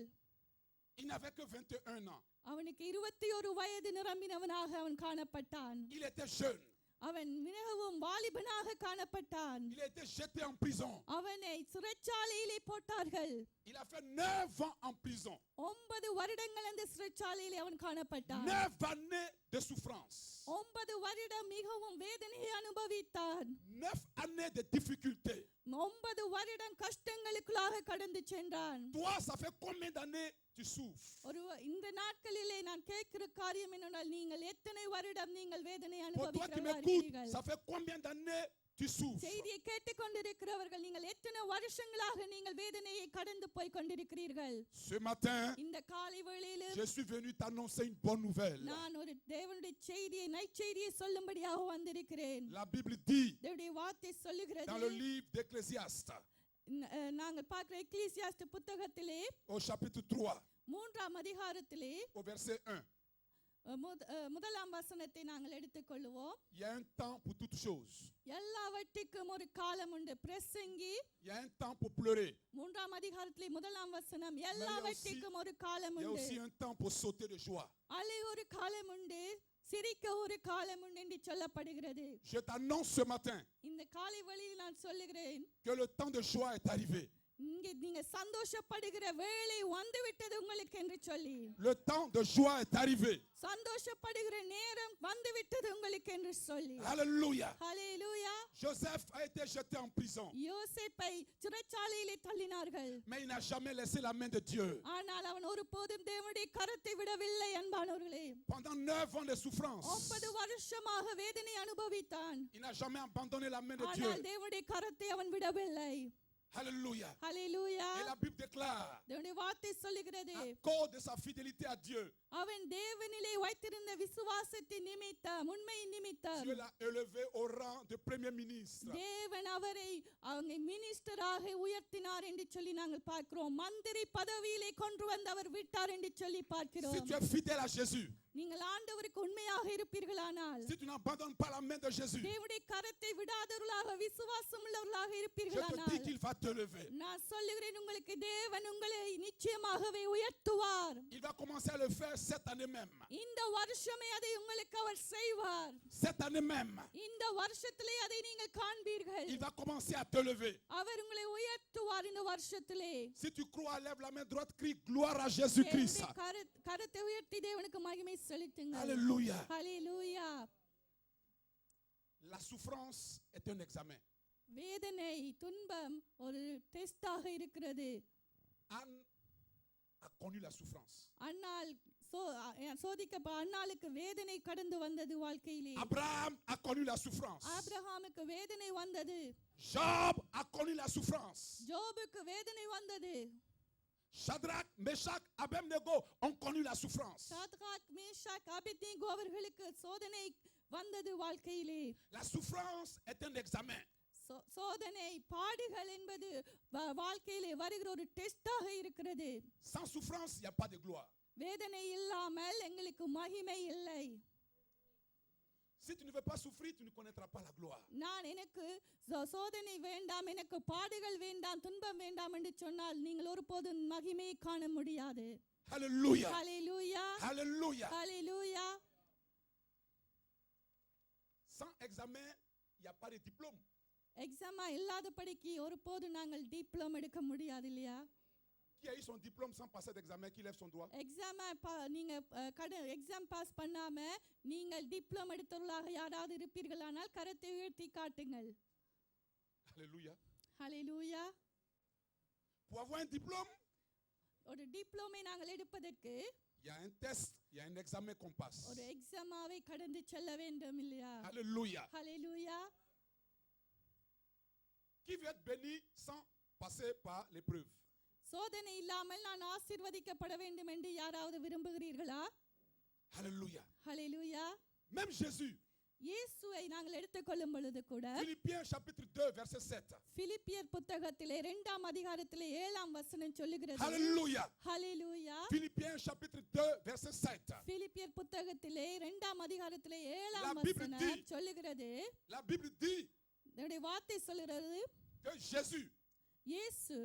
Il n'avait que 21 ans. அவனுக்கு 21 வயது நிரம்பினவனாக அவன் காணப்பட்டான். Il était jeune. அவன் மிகவும் வாலிபனாக காணப்பட்டான். Il a été jeté en prison. அவனை சிறைச்சாலையிலே போட்டார்கள். Il a fait 9 ans en prison. 9 வருடங்கள் அந்த சிறைச்சாலையிலே அவன் காணப்பட்டான். 9 années de souffrance. 9 வருடம் மிகவும் வேதனையை அனுபவித்தான். 9 années de difficultés. 9 வருடம் கஷ்டங்களுக்குள்ளாக கடந்து சென்றான். Toi, ça fait combien d'années tu souffres? இந்த நாட்களிலே நான் கேட்கிற காரியம் என்னென்றால், நீங்கள் எத்தனை வருடம் நீங்கள் வேதனை Pour toi qui m'écoutes, அனுபவிக்கிறீர்கள்? ça fait combien d'années tu souffres? செய்தியை கேட்டுக்கொண்டிருக்கிறவர்கள், நீங்கள் எத்தனை வருஷங்களாக நீங்கள் வேதனையை கடந்து போய் கொண்டிருக்கிறீர்கள்? Ce matin, இந்த காலை வேளையில் je suis venu t'annoncer une bonne nouvelle. நான் ஒரு தேவனுடைய செய்தியை, நற்செய்தியை சொல்லும்படியாக வந்திருக்கிறேன். La Bible dit தேவனுடைய வார்த்தை dans le சொல்லுகிறது, livre d'Ecclésiaste, நாங்கள் பார்க்கிற எக்லீசியாஸ்து புத்தகத்திலே au chapitre 3, 3ஆம் அதிகாரத்திலே au verset 1. முதலாம் வசனத்தை நாங்கள் எடுத்துக்கொள்வோம். Il y a un temps pour toutes choses. எல்லாவற்றுக்கும் ஒரு காலம் உண்டு. பிரசங்கி Il y a un temps pour pleurer. 3ஆம் அதிகாரத்திலே முதலாம் வசனம், எல்லாவற்றுக்கும் ஒரு காலம் Il y a உண்டு. aussi un temps pour sauter de joie. அலை ஒரு காலம் உண்டு, சிரிக்க ஒரு காலம் உண்டு என்று சொல்லப்படுகிறது. Je t'annonce ce matin இந்த காலை வழியில் நான் சொல்லுகிறேன், que le temps de joie est arrivé. இங்கே நீங்க சந்தோஷப்படுகிற வேளை வந்துவிட்டது உங்களுக்கு என்று சொல்லி, Le temps de joie est arrivé. சந்தோஷப்படுகிற நேரம் வந்துவிட்டது உங்களுக்கு என்று சொல்லி. Alléluia. Hallelujah. Joseph a été jeté en prison, யோசேப்பை சிறைச்சாலையிலே தள்ளினார்கள். mais il n'a jamais laissé la main de Dieu. ஆனால் அவன் ஒருபோதும் தேவனுடைய கரத்தை விடவில்லை. அன்பானவர்களே, Pendant 9 ans de souffrance, 9 வருஷமாக வேதனை அனுபவித்தான். il n'a jamais abandonné la main de Dieu. ஆனால் தேவனுடைய கரத்தை அவன் விடவில்லை. Alléluia. ஹல்லேலூயா. Et la Bible déclare, தேவனுடைய வார்த்தை சொல்லுகிறது, à cause de sa fidélité à Dieu, அவன் தேவனிலே வைத்திருந்த விசுவாசத்தின் நிமித்தம், உண்மையின் நிமித்தம் Dieu l'a élevé au rang de premier ministre. தேவன் அவரை அவங்க மினிஸ்டராக உயர்த்தினார் என்று சொல்லி நாங்கள் பார்க்கிறோம். மந்திரி பதவியிலே கொண்டு வந்து அவர் விட்டார் என்று சொல்லி Si பார்க்கிறோம். tu es fidèle à Jésus, நீங்கள் ஆண்டவருக்கு உண்மையாக இருப்பீர்களானால், si tu n'abandonnes pas la main de Jésus, தேவனுடைய கரத்தை விடாதவர்களாக, விசுவாசம் உள்ளவர்களாக je te dis இருப்பீர்களானால், qu'il va te lever. நான் சொல்லுகிறேன் உங்களுக்கு தேவன் உங்களை நிச்சயமாகவே உயர்த்துவார். Il va commencer à le faire cette année même. இந்த வருஷமே அதை உங்களுக்கு அவர் செய்வார். Cette année même. இந்த வருஷத்திலே அதை நீங்கள் காண்பீர்கள். Il va commencer à te lever. அவர் உங்களை உயர்த்துவார் இந்த வருஷத்திலே. Si tu crois, lève la main droite, crie gloire à Jésus-Christ. கரத்தை உயர்த்தி தேவனுக்கு மகிமை செலுத்துங்கள். Alléluia. ஹalleluya. La souffrance est un examen. வேதனை துன்பம் ஒரு டெஸ்டாக இருக்கிறது. Anne a connu la souffrance. அன்னாள் அன்னாளுக்கு வேதனை கடந்து வந்தது வாழ்க்கையிலே. Abraham a connu la souffrance. ஆபிரகாமுக்கு வேதனை வந்தது. Job a connu la souffrance. ஜோபுக்கு வேதனை வந்தது. Shadrach, Meshach, Abednego ont connu la souffrance. Shadrach Meshach Abednego அவர்களுக்கு சோதனை வந்தது வாழ்க்கையிலே. La souffrance est un examen. சோதனை பாடுகள் என்பது வாழ்க்கையிலே வருகிற ஒரு டெஸ்டாக இருக்கிறது. Sans souffrance, il n'y a pas de gloire. வேதனை இல்லாமல் எங்களுக்கு மகிமை இல்லை. Si tu ne veux pas souffrir, tu ne connaîtras pas la gloire. நான் எனக்கு சோதனை வேண்டாம், எனக்கு பாடுகள் வேண்டாம், துன்பம் வேண்டாம் என்று சொன்னால் நீங்கள் ஒருபோதும் மகிமையை காண முடியாது. Alléluia. Hallelujah. Alléluia. Hallelujah. Sans examen, il n'y a pas de diplôme. எக்ஸாமா இல்லாதபடிக்கு ஒருபோதும் நாங்கள் டிப்ளோமா எடுக்க முடியாது இல்லையா? Qui a eu son diplôme sans passer d'examen, qui lève son doigt? எக்ஸாமா நீங்க எக்ஸாம் பாஸ் பண்ணாம நீங்கள் டிப்ளோமா எடுத்தவர்களாக யாராவது இருப்பீர்களானால் கரத்தை உயர்த்தி காட்டுங்கள். Alléluia. ஹalleluya. Pour avoir un diplôme, ஒரு டிப்ளோமை நாங்கள் எடுப்பதற்கு il y a un test, il y a un examen qu'on passe. ஒரு எக்ஸாமாவை கடந்து செல்ல வேண்டும் இல்லையா? Alléluia. ஹalleluya. Qui veut être béni sans passer par l'épreuve? சோதனை இல்லாமல் நான் ஆசீர்வதிக்கப்பட வேண்டும் என்று யாராவது விரும்புகிறீர்களா? Alléluia. ஹalleluya. Même Jésus. இயேசுவை நாங்கள் எடுத்துக்கொள்ளும் பொழுது கூட Philippiens chapitre 2 verset 7. பிலிப்பியர் புத்தகத்திலே 2ஆம் அதிகாரத்திலே 7ஆம் வசனம் சொல்லுகிறது. Alléluia. ஹalleluya. Philippiens chapitre 2 verset 7. பிலிப்பியர் புத்தகத்திலே 2ஆம் அதிகாரத்திலே 7ஆம் La Bible வசனம் dit- சொல்லுகிறது. La Bible dit நம்முடைய வார்த்தை சொல்லுகிறது que Jésus இயேசு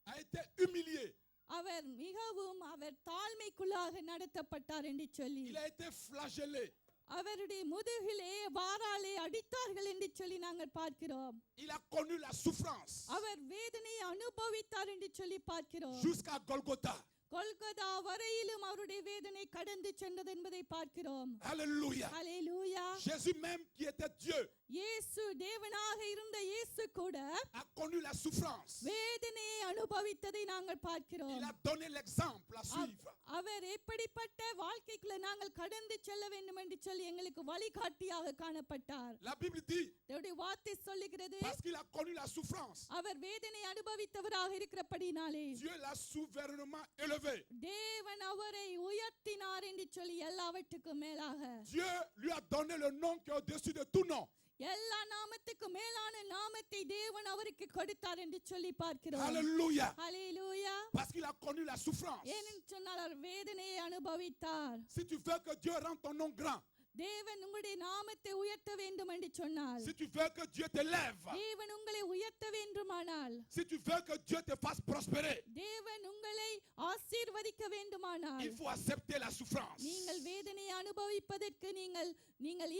a été humilié. அவர் மிகவும் அவர் தாழ்மைக்குள்ளாக நடத்தப்பட்டார் என்று சொல்லி Il a été flagellé. அவருடைய முதுகிலே வாராலே அடித்தார்கள் என்று சொல்லி நாங்கள் பார்க்கிறோம். Il a connu la souffrance அவர் வேதனையை அனுபவித்தார் என்று சொல்லி பார்க்கிறோம். jusqu'à Golgotha. கொல்கத்தா வரையிலும் அவருடைய வேதனை கடந்து சென்றது என்பதை பார்க்கிறோம். Alléluia. ஹalleluya. Jésus même qui était Dieu இயேசு தேவனாக இருந்த இயேசு கூட a connu la souffrance. வேதனையை அனுபவித்ததை நாங்கள் பார்க்கிறோம். Il a donné l'exemple à suivre. அவர் எப்படிப்பட்ட வாழ்க்கைக்குள்ள நாங்கள் கடந்து செல்ல வேண்டும் என்று சொல்லி எங்களுக்கு வழிகாட்டியாக காணப்பட்டார். La Bible dit அவருடைய வார்த்தை சொல்லுகிறது parce qu'il a connu la souffrance, அவர் வேதனை அனுபவித்தவராக இருக்கிறபடினாலே Dieu l'a souverainement élevé. தேவன் அவரை உயர்த்தினார் என்று சொல்லி எல்லாவற்றுக்கும் மேலாக Dieu lui a donné le nom qui est au-dessus de tout nom. எல்லா நாமத்துக்கும் மேலான நாமத்தை தேவன் அவருக்கு கொடுத்தார் என்று சொல்லி பார்க்கிறோம். Alléluia. Hallelujah. Parce qu'il a connu la souffrance. ஏனென்று சொன்னால் அவர் வேதனையை அனுபவித்தார். Si tu veux que Dieu rende ton nom grand, தேவன் உங்களுடைய நாமத்தை உயர்த்த வேண்டும் என்று சொன்னால் si tu veux que Dieu t'élève, தேவன் உங்களை உயர்த்த வேண்டுமானால் si tu veux que Dieu te fasse prospérer, தேவன் உங்களை ஆசீர்வதிக்க வேண்டுமானால் il faut accepter la souffrance. நீங்கள் வேதனையை அனுபவிப்பதற்கு நீங்கள்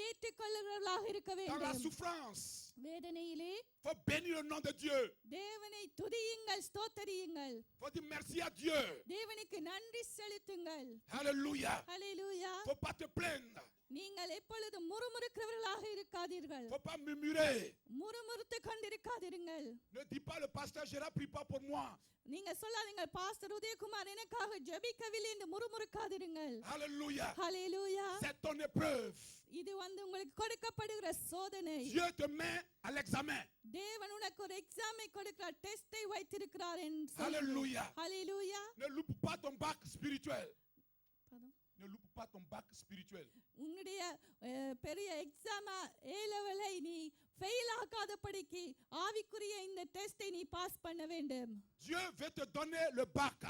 ஏற்றுக்கொள்ளுகிறவர்களாக இருக்க Dans la வேண்டும். souffrance, வேதனையிலே il faut bénir le nom de Dieu. தேவனை துதியுங்கள், ஸ்தோத்தரியுங்கள், Il faut dire merci à Dieu. தேவனுக்கு நன்றி செலுத்துங்கள். Alléluia. ஹalleluya. Il ne faut pas te plaindre. நீங்கள் எப்பொழுதும் முறுமுறுக்கிறவர்களாக இருக்காதீர்கள். Il ne faut pas murmurer. முறுமுறுத்து கொண்டிருக்காதீர்கள். Ne dis pas le pasteur Gérard prie pas pour moi. நீங்க சொல்லாதீங்க pastor Udhayakumar எனக்காக ஜெபிக்கவில்லை என்று முறுமுறுக்காதீர்கள். Alléluia. ஹalleluya. C'est ton épreuve. இது உங்களுக்கு கொடுக்கப்படுகிற சோதனை. Dieu te met à l'examen. தேவன் உனக்கு ஒரு எக்ஸாமை கொடுக்கிறார், டெஸ்டை வைத்திருக்கிறார் என்று சொல்லி. Alléluia. ஹalleluya. Ne loupe pas ton bac spirituel. பதம். Ne loupe pas ton bac spirituel. உன்னுடைய பெரிய எக்ஸாம் ஏ லெவலை நீ ஃபெயில் ஆகாதபடிக்கு ஆவிக்குரிய இந்த டெஸ்டை நீ பாஸ் பண்ண வேண்டும். Dieu veut te donner le bac.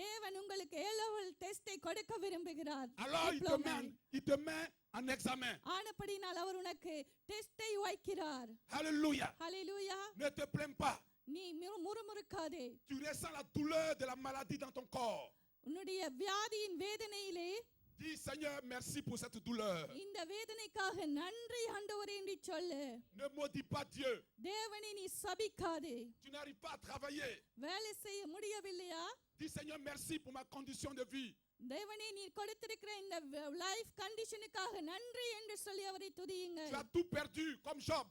தேவன் உங்களுக்கு ஏ லெவல் டெஸ்டை கொடுக்க விரும்புகிறார். Alors il te met en examen. ஆனபடினால் அவர் உனக்கு டெஸ்டை வைக்கிறார். Alléluia. ஹalleluya. Ne te plains pas. நீ முறுமுறுக்காதே. Tu ressens la douleur de la maladie dans ton corps. உன்னுடைய வியாதியின் வேதனையிலே Dis Seigneur, merci pour cette douleur. இந்த வேதனைக்காக நன்றி ஆண்டவரே என்று சொல்லு. Ne maudis pas Dieu. தேவனை நீ சபிக்காதே. Tu n'arrives pas à travailler. வேலை செய்ய முடியவில்லையா? Dis Seigneur, merci pour ma condition de vie. தேவனே நீ கொடுத்திருக்கிற இந்த லைஃப் கண்டிஷனுக்காக நன்றி என்று சொல்லி அவரை துதியுங்கள். Tu as tout perdu comme Job.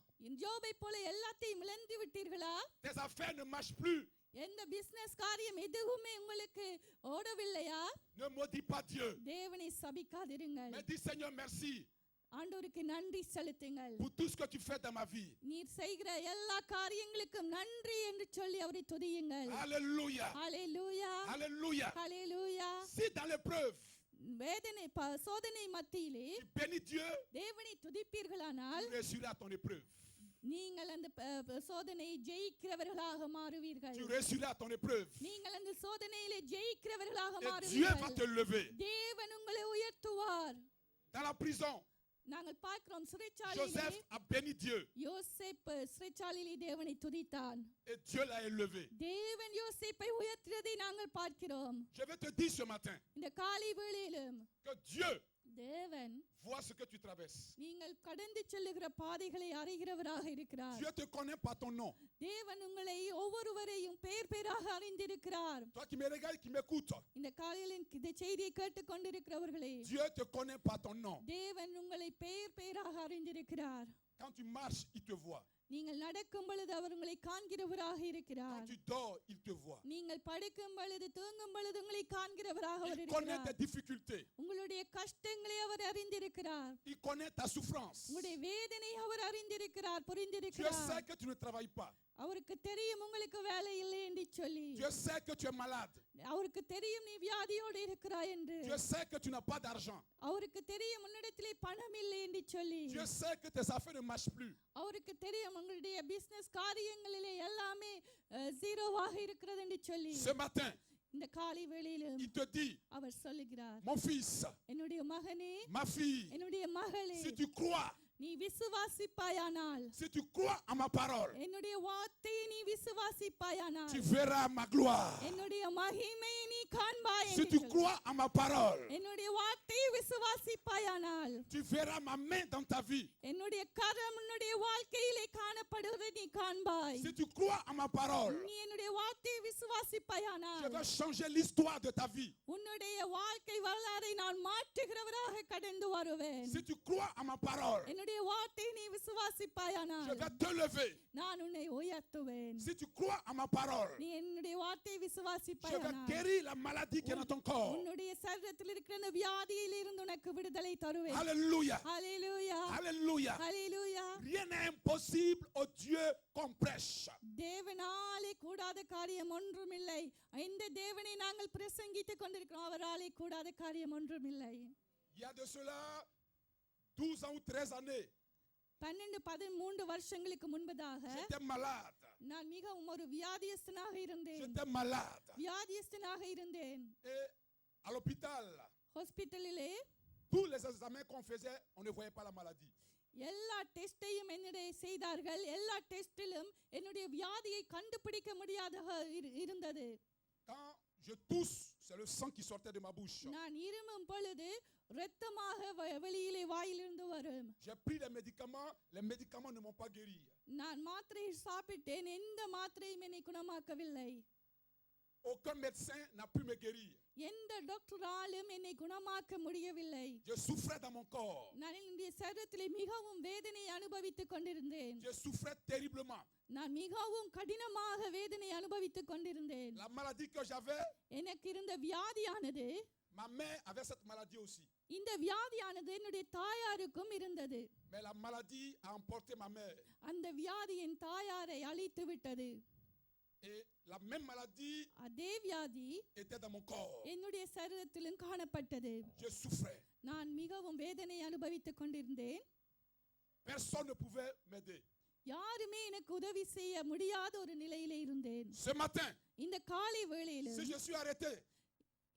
யோபை போல எல்லாத்தையும் இழந்து விட்டீர்களா? Tes affaires ne marchent plus. எந்த பிசினஸ் காரியம் எதுவுமே உங்களுக்கு ஓடவில்லையா? Ne maudis pas Dieu. தேவனை சபிக்காதிருங்கள். Mais dis Seigneur, merci ஆண்டவருக்கு நன்றி செலுத்துங்கள். pour tout ce que tu fais dans ma vie. நீர் செய்கிற எல்லா காரியங்களுக்கும் நன்றி என்று சொல்லி அவரை துதியுங்கள். Alléluia. ஹalleluya. Alléluia. ஹalleluya. Si dans l'épreuve, வேதனை சோதனை மத்தியிலே tu bénis Dieu, தேவனை துதிப்பீர்களானால் tu réussiras ton épreuve. நீங்கள் அந்த சோதனையை ஜெயிக்கிறவர்களாக மாறுவீர்கள். Tu réussiras ton épreuve. நீங்கள் அந்த சோதனையிலே ஜெயிக்கிறவர்களாக Et Dieu va மாறுவீர்கள். te lever. தேவன் உங்களை உயர்த்துவார். Dans la prison, நாங்கள் பார்க்கிறோம் சிறைச்சாலையிலே Joseph a béni Dieu. யோசேப் சிறைச்சாலையிலே தேவனை துதித்தான். Et Dieu l'a élevé. தேவன் யோசேப்பை உயர்த்தியதை நாங்கள் பார்க்கிறோம். Je vais te dire ce matin இந்த காலை வேளையிலும் que Dieu தேவன் vois ce que tu traverses. நீங்கள் கடந்து செல்லுகிற பாதைகளை அறிகிறவராக இருக்கிறார். Dieu te connaît par ton nom. தேவன் உங்களை ஒவ்வொருவரையும் பேர் பேராக அறிந்திருக்கிறார். Toi qui me regardes, qui m'écoutes, இந்த காலையில் இந்த செய்தியை கேட்டுக்கொண்டிருக்கிறவர்களே Dieu te connaît par ton nom. தேவன் உங்களை பேர் பேராக அறிந்திருக்கிறார். Quand tu marches, il te voit. நீங்கள் நடக்கும் பொழுது அவர் உங்களை காண்கிறவராக Quand இருக்கிறார். tu dors, il te voit. நீங்கள் படுக்கும் பொழுது தூங்கும் பொழுது உங்களை காண்கிறவராக அவர் Il connaît இருக்கிறார். tes difficultés. உங்களுடைய கஷ்டங்களை அவர் அறிந்திருக்கிறார். Il connaît ta souffrance. உங்களுடைய வேதனை அவர் அறிந்திருக்கிறார், Dieu புரிந்திருக்கிறார். sait que tu ne travailles pas. அவருக்கு தெரியும் உங்களுக்கு வேலை இல்லை என்று சொல்லி. Dieu sait que tu es malade. அவருக்கு தெரியும் நீ வியாதியோடு இருக்கிறாய் என்று. Dieu sait que tu n'as pas d'argent. அவருக்கு தெரியும் உன்னிடத்திலே பணம் இல்லை என்று சொல்லி. Dieu sait que tes affaires ne marchent plus. அவருக்கு தெரியும் உங்களுடைய பிசினஸ் காரியங்களிலே எல்லாமே ஜீரோவாக இருக்கிறது என்று சொல்லி. Ce matin, இந்த காலை வேளையிலும் il te dit, அவர் சொல்லுகிறார், mon fils, என்னுடைய மகனே, ma fille, என்னுடைய மகளே, si tu crois, நீ விசுவாசிப்பாயானால், si tu crois en ma parole, என்னுடைய வார்த்தையை நீ விசுவாசிப்பாயானால், tu verras ma gloire. என்னுடைய மகிமையை நீ காண்பாய் Si என்று tu சொல்லு. crois en ma parole, என்னுடைய வார்த்தையை விசுவாசிப்பாயானால், tu verras ma main dans ta vie. என்னுடைய கரம் உன்னுடைய வாழ்க்கையிலே காணப்படுவதை நீ காண்பாய். Si tu crois en ma parole, நீ என்னுடைய வார்த்தையை je விசுவாசிப்பாயானால், vais changer l'histoire de ta vie. உன்னுடைய வாழ்க்கை வரலாறை நான் மாற்றுகிறவராக கடந்து வருவேன். Si tu crois en ma parole, என்னுடைய வார்த்தையை நீ je விசுவாசிப்பாயானால், vais te lever. நான் உன்னை உயர்த்துவேன். Si tu crois en ma parole, நீ என்னுடைய வார்த்தையை je vais விசுவாசிப்பாயானால், guérir la maladie qui est dans ton corps. உன்னுடைய சரீரத்தில் இருக்கிற அந்த வியாதியில் இருந்து உனக்கு விடுதலை தருவேன். Alléluia. ஹalleluya, Alléluia. ஹalleluya. Rien n'est impossible au Dieu qu'on prêche. தேவனாலே கூடாத காரியம் ஒன்றுமில்லை. இந்த தேவனை நாங்கள் பிரசங்கித்துக் கொண்டிருக்கிறோம். அவராலே கூடாத காரியம் ஒன்றுமில்லை. Il y a de cela 12 ans ou 13 années, 12-13 வருஷங்களுக்கு முன்பதாக j'étais malade. நான் மிகவும் ஒரு வியாதியஸ்தனாக இருந்தேன். J'étais malade. வியாதியஸ்தனாக இருந்தேன். Et à l'hôpital, ஹாஸ்பிட்டலிலே tous les examens qu'on faisait, on ne voyait pas la maladie. எல்லா டெஸ்டையும் என்னுடைய செய்தார்கள். எல்லா டெஸ்டிலும் என்னுடைய வியாதியை கண்டுபிடிக்க முடியாத இருந்தது. Quand je tousse, c'est le sang qui sortait de ma bouche. நான் இருமும் பொழுது இரத்தமாக வெளியிலே வாயிலிருந்து வரும். J'ai pris les médicaments ne m'ont pas guéri. நான் மாத்திரை சாப்பிட்டேன், எந்த மாத்திரையும் என்னை குணமாக்கவில்லை. Aucun médecin n'a pu me guérir. எந்த டாக்டராலும் என்னை குணமாக்க முடியவில்லை. Je souffrais dans mon corps. நான் என்னுடைய சரீரத்திலே மிகவும் வேதனை அனுபவித்துக் கொண்டிருந்தேன். Je souffrais terriblement. நான் மிகவும் கடினமாக வேதனை அனுபவித்துக் கொண்டிருந்தேன். La maladie que j'avais, எனக்கு இருந்த வியாதியானது, ma mère avait cette maladie aussi. இந்த வியாதியானது என்னுடைய தாயாருக்கும் இருந்தது. Mais la maladie a emporté ma mère. அந்த வியாதி என் தாயாரை அழித்து விட்டது. Et la même maladie அதே வியாதி était dans mon corps. என்னுடைய சரீரத்திலும் காணப்பட்டது. Je souffrais. நான் மிகவும் வேதனை அனுபவித்துக் கொண்டிருந்தேன். Personne ne pouvait m'aider. யாருமே எனக்கு உதவி செய்ய முடியாத ஒரு நிலையிலே இருந்தேன். Ce matin, இந்த காலை வேளையில si je suis arrêté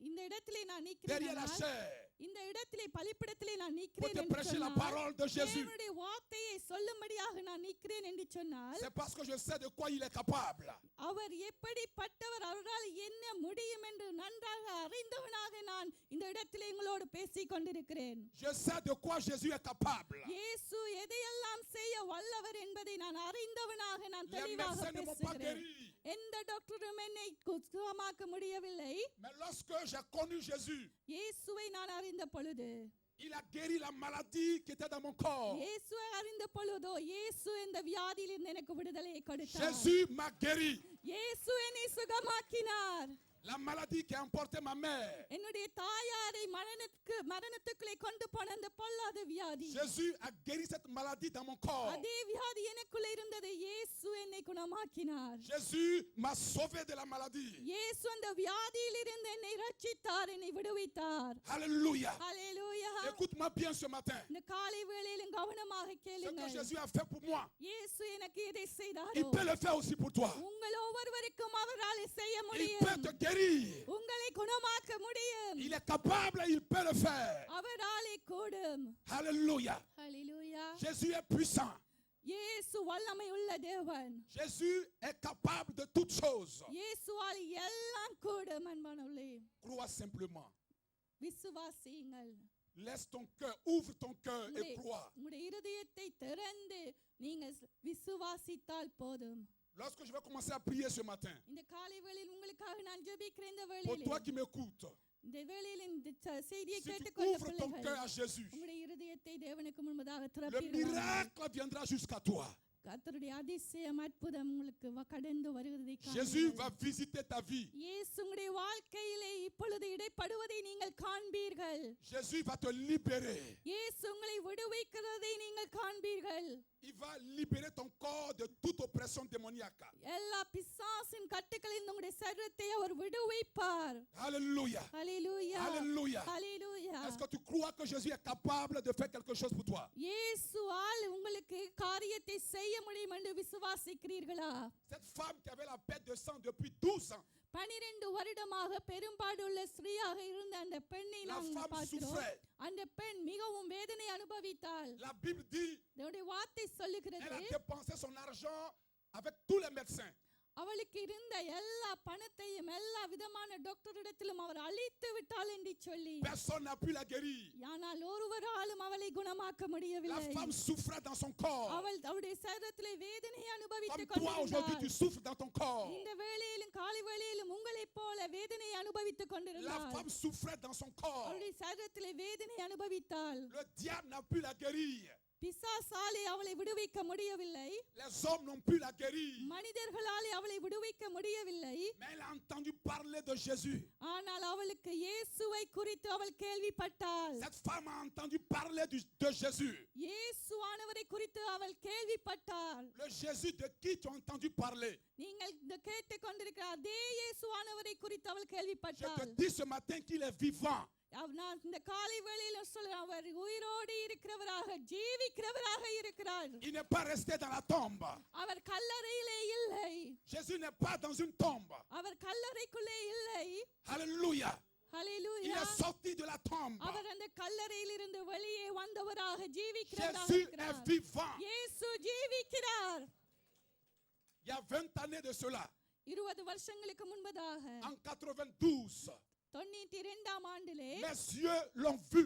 இந்த இடத்திலே நான் derrière la நிற்கிறேன், chair, இந்த இடத்திலே பலிப்பிடத்திலே நான் pour நிற்கிறேன் te என்று prêcher la சொன்னால், parole de Jésus, தேவனுடைய வார்த்தையை சொல்லும்படியாக நான் நிற்கிறேன் என்று சொன்னால், c'est parce que je sais de quoi il est capable. அவர் எப்படிப்பட்டவர், அவரால் என்ன முடியும் என்று நன்றாக அறிந்தவனாக நான் இந்த இடத்திலே உங்களோடு பேசிக் கொண்டிருக்கிறேன். Je sais de quoi Jésus est capable. இயேசு எதையெல்லாம் செய்ய வல்லவர் என்பதை நான் அறிந்தவனாக நான் Les தெளிவாக médecins ne m'ont pas பேசுகிறேன். guéri. எந்த டாக்டரும் என்னை சுகமாக்க முடியவில்லை. Mais lorsque j'ai connu Jésus, இயேசுவை நான் அறிந்த பொழுது, il a guéri la maladie qui était dans mon corps. இயேசுவை அறிந்த பொழுதோ இயேசு இந்த வியாதியிலிருந்து எனக்கு விடுதலையை கொடுத்தார். Jésus m'a guéri. இயேசு என்னை சுகமாக்கினார். La maladie qui a emporté ma mère. என்னுடைய தாயாரை மரணத்துக்குள்ளே கொண்டு போன அந்த பொல்லாத வியாதி, Jésus a guéri cette maladie dans mon corps. அதே வியாதி எனக்குள்ள இருந்ததை இயேசு என்னை குணமாக்கினார். Jésus m'a sauvé de la maladie. இயேசு அந்த வியாதியிலிருந்து என்னை ரட்சித்தார், என்னை விடுவித்தார். Alléluia. ஹல்லேலூயா. Écoute-moi bien ce matin. இந்த காலை வேளையிலும் கவனமாக Ce que கேளுங்கள். Jésus a fait pour moi, இயேசு எனக்கு எதை il செய்தாரோ peut le faire aussi pour toi. உங்கள் ஒவ்வொருவருக்கும் அவரால் செய்ய Il peut முடியும். te guérir. உங்களை குணமாக்க முடியும். Il est capable et il peut le faire. அவராலே கூடும். Alléluia. ஹல்லேலூயா. Jésus est puissant. இயேசு வல்லமை உள்ள தேவன். Jésus est capable de toutes choses. இயேசுவால் எல்லாம் கூடும். அன்பானவர்களே, Crois simplement. விசுவாசியுங்கள். Laisse ton cœur, ouvre ton cœur et crois. உங்களுடைய இருதயத்தை திறந்து நீங்கள் விசுவாசித்தால் போதும். Lorsque je vais commencer à prier ce matin, இந்த காலை வேளையில் உங்களுக்காக நான் ஜெபிக்கிற இந்த pour வேளையில், toi qui m'écoutes, இந்த வேளையில் இந்த செய்தியை si tu கேட்டுக்கொண்ட ouvres ton cœur பிள்ளைகள், à Jésus, உங்களுடைய இருதயத்தை தேவனுக்கு முன்பதாக le திறப்பீர்கள். miracle viendra jusqu'à toi. கர்த்தருடைய அதிசயம் அற்புதம் உங்களுக்கு கடந்து வருகிறதை Jésus காண்பீர்கள். va visiter ta vie. இயேசு உங்களுடைய வாழ்க்கையிலே இப்பொழுது இடைப்படுவதை நீங்கள் காண்பீர்கள். Jésus va te libérer. இயேசு உங்களை விடுவிக்கிறதை நீங்கள் காண்பீர்கள். Il va libérer ton corps de toute oppression démoniaque. எல்லா பிசாசின் கட்டுகளில் உங்களுடைய சரீரத்தை அவர் விடுவிப்பார். Alléluia. ஹல்லேலூயா. Alléluia. ஹல்லேலூயா. Est-ce que tu crois que Jésus est capable de faire quelque chose pour toi? இயேசுவால் உங்களுக்கு காரியத்தை செய்ய முடியும் என்று விசுவாசிக்கிறீர்களா? Cette femme qui avait la perte de sang depuis 12 ans, 12 வருடமாக பெரும்பாடுள்ள ஸ்திரீயாக இருந்த அந்த பெண்ணை la நாம் femme பார்க்கிறோம். souffrait. அந்த பெண் மிகவும் வேதனை அனுபவித்தாள். La Bible dit தேவனுடைய வார்த்தை சொல்லுகிறது, elle a dépensé son argent avec tous les médecins. அவளுக்கு இருந்த எல்லா பணத்தையும் எல்லா விதமான டாக்டரிடத்திலும் அவர் அழித்து விட்டாள் என்று சொல்லி, Personne n'a pu la guérir. ஆனால் ஒருவராலும் அவளை குணமாக்க La முடியவில்லை. femme souffrait dans son corps. அவளுடைய சரீரத்திலே வேதனையை Comme அனுபவித்துக் toi aujourd'hui, tu கொண்டிருந்தாள். souffres dans ton corps. இந்த வேளையிலும் காலை வேளையிலும் உங்களைப் போல வேதனையை அனுபவித்துக் La கொண்டிருந்தாள். femme souffrait dans son corps. அவளுடைய சரீரத்திலே வேதனை அனுபவித்தாள். Le diable n'a pu la guérir. பிசாசாலே அவளை விடுவிக்க முடியவில்லை. Les hommes n'ont pu la guérir. மனிதர்களாலே அவளை விடுவிக்க முடியவில்லை. Mais elle a entendu parler de Jésus. ஆனால் அவளுக்கு இயேசுவை குறித்து அவள் கேள்விப்பட்டாள். Cette femme a entendu parler de Jésus. இயேசுவானவரை குறித்து அவள் கேள்விப்பட்டாள். Le Jésus de qui tu as entendu parler. நீங்கள் இந்த கேட்டுக்கொண்டிருக்கிற அதே இயேசுவானவரை குறித்து அவள் Je te கேள்விப்பட்டாள். dis ce matin qu'il est vivant. நான் இந்த காலை வேளையில சொல்றேன், அவர் உயிரோடு இருக்கிறவராக ஜீவிக்கிறவராக இருக்கிறார். Il n'est pas resté dans la tombe. அவர் கல்லறையிலே இல்லை. Jésus n'est pas dans une tombe. அவர் கல்லறைக்குள்ளே இல்லை. Alléluia. Il ஹல்லேலூயா. est sorti de la tombe. அவர் அந்த கல்லறையிலிருந்து வெளியே வந்தவராக ஜீவிக்கிறவராக Jésus est இருக்கிறார். vivant. இயேசு ஜீவிக்கிறார். Il y a 20 années de cela, 20 வருஷங்களுக்கு முன்பதாக en 92, 92ஆம் ஆண்டிலே mes yeux l'ont vu.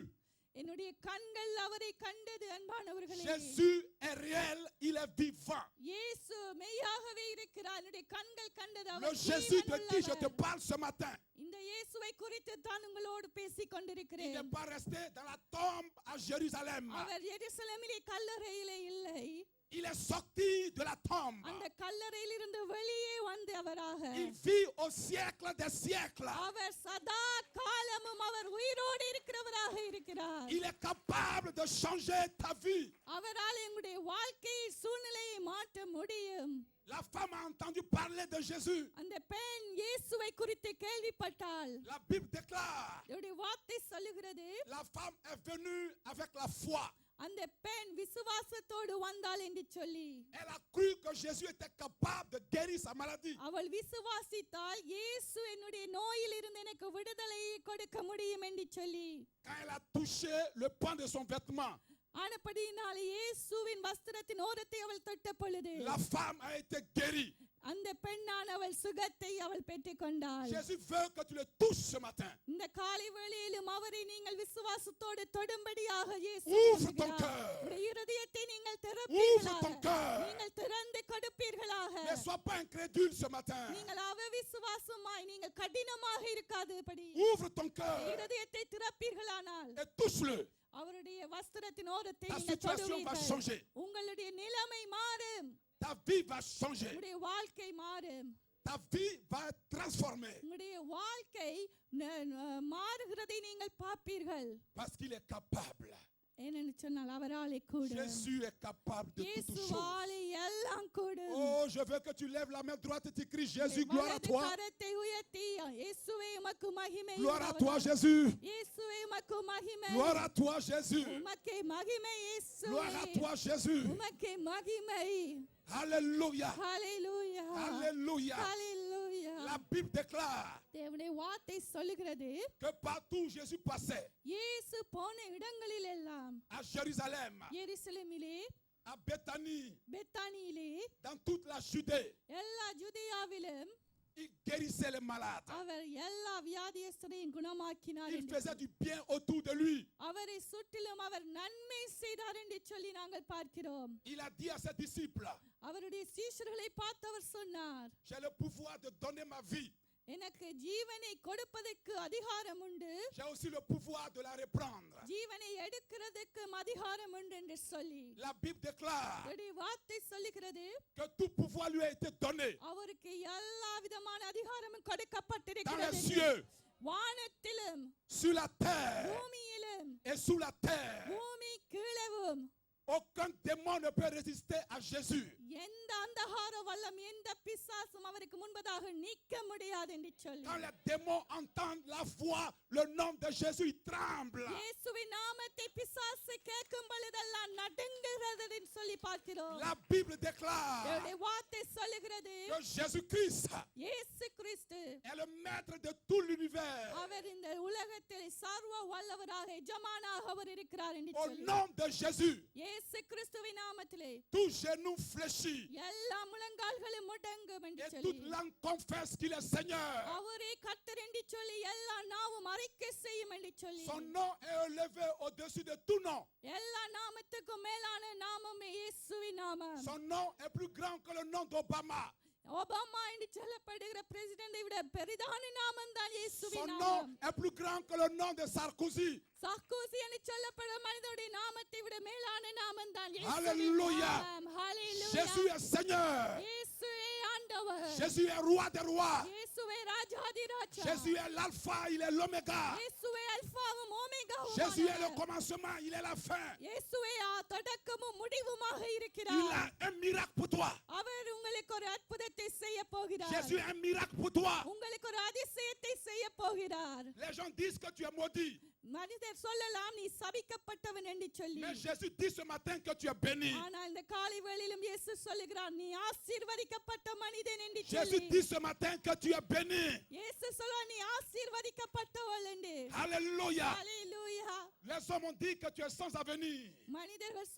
என்னுடைய கண்கள் அவரை கண்டது. அன்பானவர்களே, Jésus est réel, il est vivant. இயேசு மெய்யாகவே இருக்கிறார். என்னுடைய கண்கள் கண்டது. Le அவர் Jésus de qui je te ஜீவனுள்ளவர். parle ce matin, இந்த இயேசுவை குறித்து தான் உங்களோடு பேசிக் il கொண்டிருக்கிறேன். n'est pas resté dans la tombe à Jérusalem. அவர் எருசலேமிலே கல்லறையிலே இல்லை. Il est sorti de la tombe. அந்த கல்லறையிலிருந்து வெளியே வந்தவராக Il vit au siècle des siècles. அவர் சதா காலமும் அவர் உயிரோடு இருக்கிறவராக இருக்கிறார். Il est capable de changer ta vie. அவரால் எங்களுடைய வாழ்க்கையை சூழ்நிலையை மாற்ற முடியும். La femme a entendu parler de Jésus. அந்த பெண் இயேசுவை குறித்து கேள்விப்பட்டாள். La Bible déclare, அவருடைய வார்த்தை சொல்லுகிறது, la femme est venue avec la foi. அந்த பெண் விசுவாசத்தோடு வந்தாள் என்று சொல்லி Elle a cru que Jésus était capable de guérir sa maladie. அவள் விசுவாசித்தால் இயேசு என்னுடைய நோயில் இருந்து எனக்கு விடுதலையை கொடுக்க முடியும் என்று சொல்லி Quand elle a touché le pan de son vêtement, ஆனபடியினாலே இயேசுவின் வஸ்திரத்தின் ஓரத்தை அவள் தொட்ட பொழுது la femme a été guérie. அந்த பெண்ணானவள் சுகத்தை அவள் பெற்றுக்கொண்டாள். Jésus veut que tu le touches ce matin. இந்த காலை வேளையிலும் அவரை நீங்கள் விசுவாசத்தோடு தொடும்படியாக இயேசு Ouvre ton சொல்கிறார். cœur. உங்களுடைய இருதயத்தை நீங்கள் Ouvre ton திறப்பீர்களாக. cœur. நீங்கள் திறந்து கொடுப்பீர்களாக. Ne sois pas incrédule ce matin. நீங்கள் அவிசுவாசமாய் நீங்கள் கடினமாக இருக்காதபடி Ouvre ton cœur இருதயத்தை திறப்பீர்களானால் et touche-le. அவருடைய வஸ்திரத்தின் ஓரத்தை Ta நீங்கள் situation va தொடுவீர்கள். changer. உங்களுடைய நிலைமை மாறும். Ta vie va changer. உங்களுடைய வாழ்க்கை மாறும். Ta vie va être transformée. உங்களுடைய வாழ்க்கை மாறுகிறதை நீங்கள் பார்ப்பீர்கள். Parce qu'il est capable. ஏனென்று சொன்னால் அவராலே கூட Jésus est capable de toutes choses. இயேசுவாலே எல்லாம் கூடும். Oh, je veux que tu lèves la main droite et tu cries Jésus, gloire à வலது toi. கரத்தை உயர்த்தி இயேசுவே உமக்கு மகிமை Gloire à உண்டாவதாக. toi, Jésus. இயேசுவே உமக்கு மகிமை. Gloire à toi, Jésus. உமக்கே மகிமை இயேசுவே. Gloire à toi, Jésus. உமக்கே மகிமை. Alléluia. ஹalleluya. Alléluia. ஹalleluya. La Bible déclare தேவனுடைய வார்த்தை சொல்லுகிறது que partout où Jésus passait, இயேசு போன இடங்களில் எல்லாம் à Jérusalem, எருசலேமிலே à Béthanie, பெத்தானியிலே dans toute la Judée, எல்லா ஜுதேயாவிலும் il guérissait les malades. அவர் எல்லா வியாதியஸ்தரையும் குணமாக்கினார் Il என்று faisait du bien autour de lui. அவரை சுற்றிலும் அவர் நன்மை செய்தார் என்று சொல்லி நாங்கள் பார்க்கிறோம். Il a dit à ses disciples, அவருடைய சீஷர்களை பார்த்து அவர் சொன்னார், j'ai le pouvoir de donner ma vie. எனக்கு ஜீவனை கொடுப்பதற்கு அதிகாரம் உண்டு, J'ai aussi le pouvoir de la reprendre. ஜீவனை எடுக்கிறதுக்கு அதிகாரம் உண்டு என்று சொல்லி La Bible déclare அவருடைய வார்த்தை சொல்லுகிறது que tout pouvoir lui a été donné அவருக்கு எல்லா விதமான அதிகாரமும் dans les கொடுக்கப்பட்டிருக்கிறது. cieux, வானத்திலும் sur la terre பூமியிலும் et sous la terre. பூமி கீழவும் Aucun démon ne peut résister à Jésus. எந்த அந்தகார வல்லம் எந்த பிசாசும் அவருக்கு முன்பதாக நிற்க முடியாது என்று சொல்லி Quand les démons entendent la voix, le nom de Jésus, ils tremblent. இயேசுவின் நாமத்தை பிசாசு கேட்கும் பொழுதெல்லாம் நடுங்குகிறது என்று சொல்லி பார்க்கிறோம். La Bible déclare தேவனுடைய வார்த்தை சொல்லுகிறது que Jésus-Christ இயேசு கிறிஸ்து est le maître de tout l'univers. அவர் இந்த உலகத்தில் சர்வ வல்லவராக எஜமானாக அவர் இருக்கிறார் என்று Au சொல்லி nom de Jésus, இயேசு கிறிஸ்துவின் நாமத்திலே tout genou fléchit எல்லா முழங்கால்களும் முடங்கும் என்று et சொல்லி toute langue confesse qu'il est Seigneur. அவரே கர்த்தர் என்று சொல்லி எல்லா நாவும் அறிக்கை செய்யும் என்று சொல்லி Son nom est élevé au-dessus de tout nom. எல்லா நாமத்துக்கும் மேலான நாமமே இயேசுவின் நாமம். Son nom est plus grand que le nom d'Obama. Obama என்று சொல்லப்படுகிற பிரசிடென்ட்டை விட பெரிதான நாமம் தான் Son இயேசுவின் nom நாமம். est plus grand que le nom de Sarkozy. Sarkozy என்று சொல்லப்படுற மனிதனுடைய நாமத்தை விட மேலான நாமம் தான் இயேசுவின் Hallelujah. நாமம். ஹalleluya. Jésus est Seigneur. இயேசுவே ஆண்டவர். Jésus est roi des rois. இயேசுவே Rajadhiraja. Jésus est l'alpha, il est l'oméga. இயேசுவே அல்பாவும் ஓமேகாவும். Jésus est le commencement, il est la fin. இயேசுவே தொடக்கமும் முடிவுமாக Il இருக்கிறார். a un miracle pour toi. அவர் உங்களுக்கு ஒரு அற்புதத்தை செய்ய போகிறார். Jésus a un miracle pour toi. உங்களுக்கு ஒரு அதிசயத்தை செய்ய போகிறார். Les gens disent que tu es maudit. மனிதர் சொல்லலாம் நீ சபிக்கப்பட்டவன் என்று சொல்லி. Mais Jésus dit ce matin que tu es béni. ஆனால் இந்த காலை வேளையிலும் இயேசு சொல்லுகிறார் நீ ஆசீர்வதிக்கப்பட்ட மனிதன் என்று Jésus சொல்லி. dit ce matin que tu es béni. இயேசு சொல்றார் நீ ஆசீர்வதிக்கப்பட்டவள் என்று. Alléluia. ஹalleluya. Les hommes ont dit que tu es sans avenir. மனிதர்கள்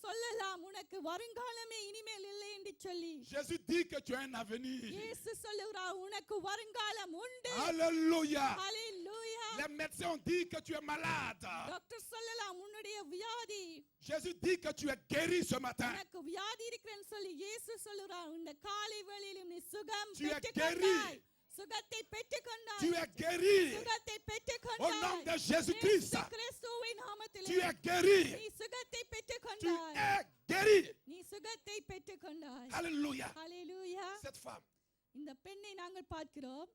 சொல்லலாம் உனக்கு வருங்காலமே இனிமேல் இல்லை என்று சொல்லி. Jésus dit que tu as un avenir. இயேசு சொல்லுகிறார் உனக்கு வருங்காலம் உண்டு. Alléluia. ஹalleluya. Les médecins ont dit que tu es malade. Doctor சொல்லலாம் உன்னுடைய வியாதி. Jésus dit que tu es guéri ce matin. உனக்கு வியாதி இருக்குன்னு சொல்லி இயேசு சொல்லுகிறார் இந்த காலை வேளையிலும் நீ சுகம் Tu es பெற்றுக்கொண்டாய். guéri. சுகத்தை பெற்றுக்கொண்டாய். Tu es guéri. சுகத்தை Au பெற்றுக்கொண்டாய். nom de Jésus-Christ. இயேசு கிறிஸ்துவின் நாமத்திலே Tu es guéri. நீ சுகத்தை Tu பெற்றுக்கொண்டாய். es guéri. நீ சுகத்தை பெற்றுக்கொண்டாய். Alléluia. ஹalleluya. Cette femme, இந்த பெண்ணை நாங்கள் பார்க்கிறோம்.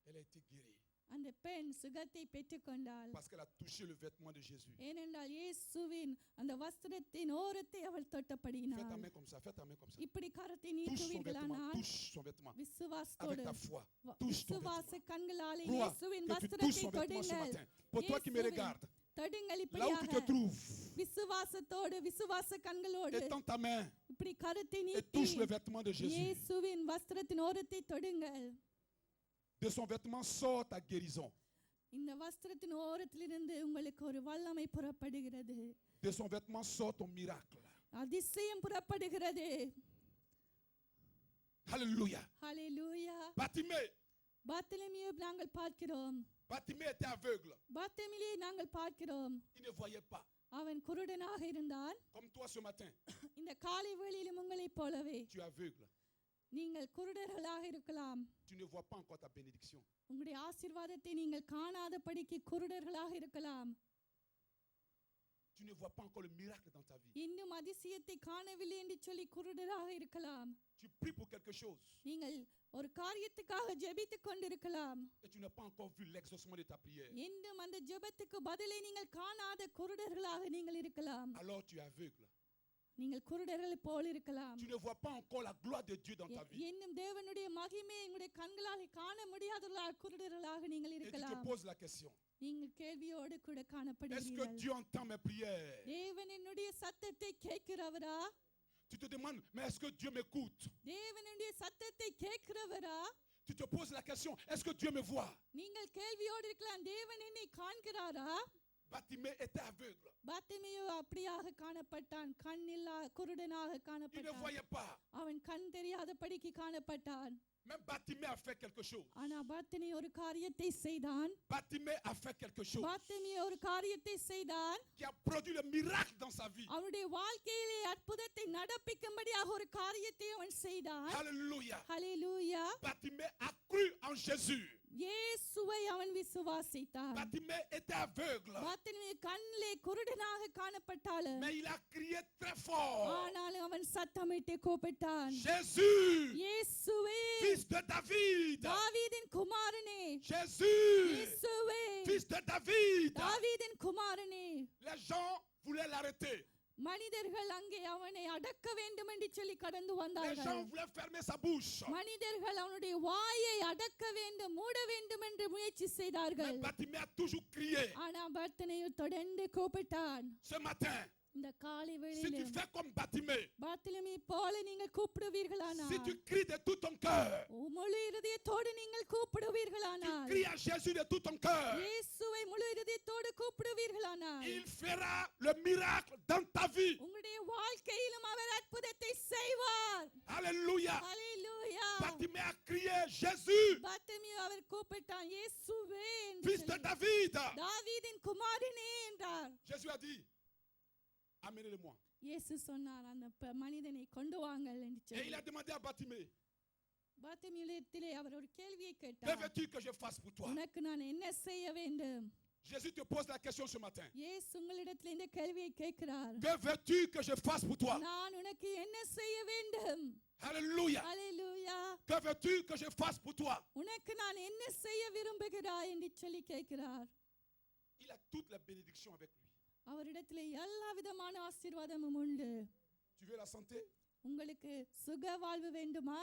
elle a été guérie அந்த பெண் சுகத்தை பெற்றுக்கொண்டாள். parce qu'elle a touché le vêtement de Jésus. ஏனென்றால் இயேசுவின் அந்த வஸ்திரத்தின் ஓரத்தை அவள் Fais ta தொட்டபடியினாள். main comme ça, fais ta main comme ça. இப்படி கரத்தை Touche son vêtement, நீட்டுவீர்களானால் touche son vêtement. Avec விசுவாசத்தோடு ta foi, touche ton விசுவாச vêtement. கண்களாலே Crois இயேசுவின் que tu touches வஸ்திரத்தை son vêtement ce தொடுங்கள். matin. Pour toi qui me இயேசுவின் regardes, தொடுங்கள் Là où tu இப்படியாக te trouves, விசுவாசத்தோடு விசுவாச கண்களோடு étends ta main இப்படி கருத்தை et நீட்டி touche le vêtement de Jésus. இயேசுவின் வஸ்திரத்தின் ஓரத்தை தொடுங்கள். De son vêtement sort ta guérison. இந்த வஸ்திரத்தின் ஓரத்திலிருந்து உங்களுக்கு ஒரு வல்லமை புறப்படுகிறது. De son vêtement sort ton miracle. அதிசயம் புறப்படுகிறது. Alléluia. ஹalleluya. Bartimée, பார்த்திலேமியை நாங்கள் பார்க்கிறோம். Bartimée était aveugle. பார்த்திலேமியை நாங்கள் பார்க்கிறோம். Il ne voyait pas. அவன் குருடனாக இருந்தான். Comme toi ce matin, இந்த காலை வேளையிலும் உங்களைப் போலவே tu es aveugle. நீங்கள் குருடர்களாக இருக்கலாம். Tu ne vois pas encore ta bénédiction. உங்களுடைய ஆசீர்வாதத்தை நீங்கள் காணாதபடிக்கு குருடர்களாக இருக்கலாம். Tu ne vois pas encore le miracle dans ta vie. இன்னும் அதிசயத்தை காணவில்லை என்று சொல்லி குருடராக இருக்கலாம். Tu pries pour quelque chose நீங்கள் ஒரு காரியத்துக்காக ஜெபித்துக் கொண்டிருக்கலாம். et tu n'as pas encore vu l'exaucement de ta prière. இன்னும் அந்த ஜெபத்துக்கு பதிலை நீங்கள் காணாத குருடர்களாக நீங்கள் இருக்கலாம். Alors tu es aveugle. நீங்கள் குருடர்கள் போல் இருக்கலாம். Tu ne vois pas encore la gloire de Dieu dans ta vie. இன்னும் தேவனுடைய மகிமை உங்களுடைய கண்களால் காண முடியாதவர்களாக குருடர்களாக நீங்கள் Et tu te இருக்கலாம். poses la question. நீங்கள் கேள்வியோடு கூட Est-ce que காணப்படுகிறீர்கள். Dieu entend mes prières? தேவன் என்னுடைய சத்தத்தை கேட்கிறவரா? Tu te demandes, mais est-ce que Dieu m'écoute? தேவனுடைய சத்தத்தை கேட்கிறவரா? Tu te poses la question, est-ce que Dieu me voit? நீங்கள் கேள்வியோடு இருக்கலாம், தேவன் என்னை காண்கிறாரா? Bartimée était aveugle. பார்த்திமேயு அப்படியாக காணப்பட்டான், கண்ணில்லா குருடனாக Il ne காணப்பட்டான். voyait pas. அவன் கண் தெரியாதபடிக்கு காணப்பட்டான். Même Bartimée a fait quelque chose. ஆனா பார்த்திமேயு ஒரு காரியத்தை செய்தான். Bartimée a fait quelque chose Bartimaeus ஒரு காரியத்தை செய்தான். qui a produit le miracle dans sa vie. அவனுடைய வாழ்க்கையிலே அற்புதத்தை நடப்பிக்கும்படியாக ஒரு காரியத்தை அவன் செய்தான். Alléluia. Hallelujah. Bartimée a cru en Jésus. இயேசுவை அவன் விசுவாசித்தான். Bartimée était aveugle, பார்த்திமேயு கண்ணிலே குருடனாக காணப்பட்டாலும் mais il a crié très fort. ஆனாலும் அவன் சத்தமிட்டு கூப்பிட்டான், Jésus, இயேசுவே, fils de David. தாவீதின் குமாரனே, Jésus, இயேசுவே, fils de David. தாவீதின் குமாரனே. Les gens voulaient l'arrêter. மனிதர்கள் அங்கே அவனை அடக்க வேண்டும் என்று சொல்லி கடந்து Les வந்தார்கள். gens voulaient fermer sa bouche. மனிதர்கள் அவனுடைய வாயை அடக்க வேண்டும், மூட வேண்டும் என்று முயற்சி Mais செய்தார்கள். Bartimée a toujours crié. ஆனா பர்த்தனையு தொடர்ந்து கூப்பிட்டான். Ce matin, இந்த காலை si tu வேளையிலும் fais comme Bartimée, பார்த்திலேமை போல நீங்கள் கூப்பிடுவீர்களானால், si tu cries de tout ton cœur, முழு இருதயத்தோடு நீங்கள் tu கூப்பிடுவீர்களானால், cries à Jésus de tout ton cœur, இயேசுவை முழு இருதயத்தோடு கூப்பிடுவீர்களானால், il fera le miracle dans ta vie. உங்களுடைய வாழ்க்கையிலும் அவர் அற்புதத்தை செய்வார். Alléluia. Hallelujah. Bartimée a crié, Jésus, Bartimaeus அவர் கூப்பிட்டான், இயேசுவே என்று fils de சொல்லி. David. தாவீதின் குமாரனே என்றார். Jésus a dit, amenez-le-moi. இயேசு சொன்னார், அந்த மனிதனை கொண்டு வாங்கள் என்று Et il சொல்லி. a demandé à Bartimée, பார்த்திமேயுவிடத்திலே அவர் ஒரு கேள்வியை que கேட்டார். veux-tu que je fasse pour toi? உனக்கு நான் என்ன செய்ய வேண்டும்? Jésus te pose la question ce matin. இயேசு உங்களிடத்தில் இந்த கேள்வியை கேட்கிறார். Que veux-tu que je fasse pour toi? நான் உனக்கு என்ன செய்ய வேண்டும்? Alléluia. ஹல்லேலூயா. Que veux-tu que je fasse pour toi? உனக்கு நான் என்ன செய்ய விரும்புகிறாய் என்று சொல்லி கேட்கிறார். Il a toute la bénédiction avec lui. அவரிடத்திலே எல்லா விதமான ஆசீர்வாதமும் உண்டு. Tu veux la santé? உங்களுக்கு சுக வாழ்வு வேண்டுமா?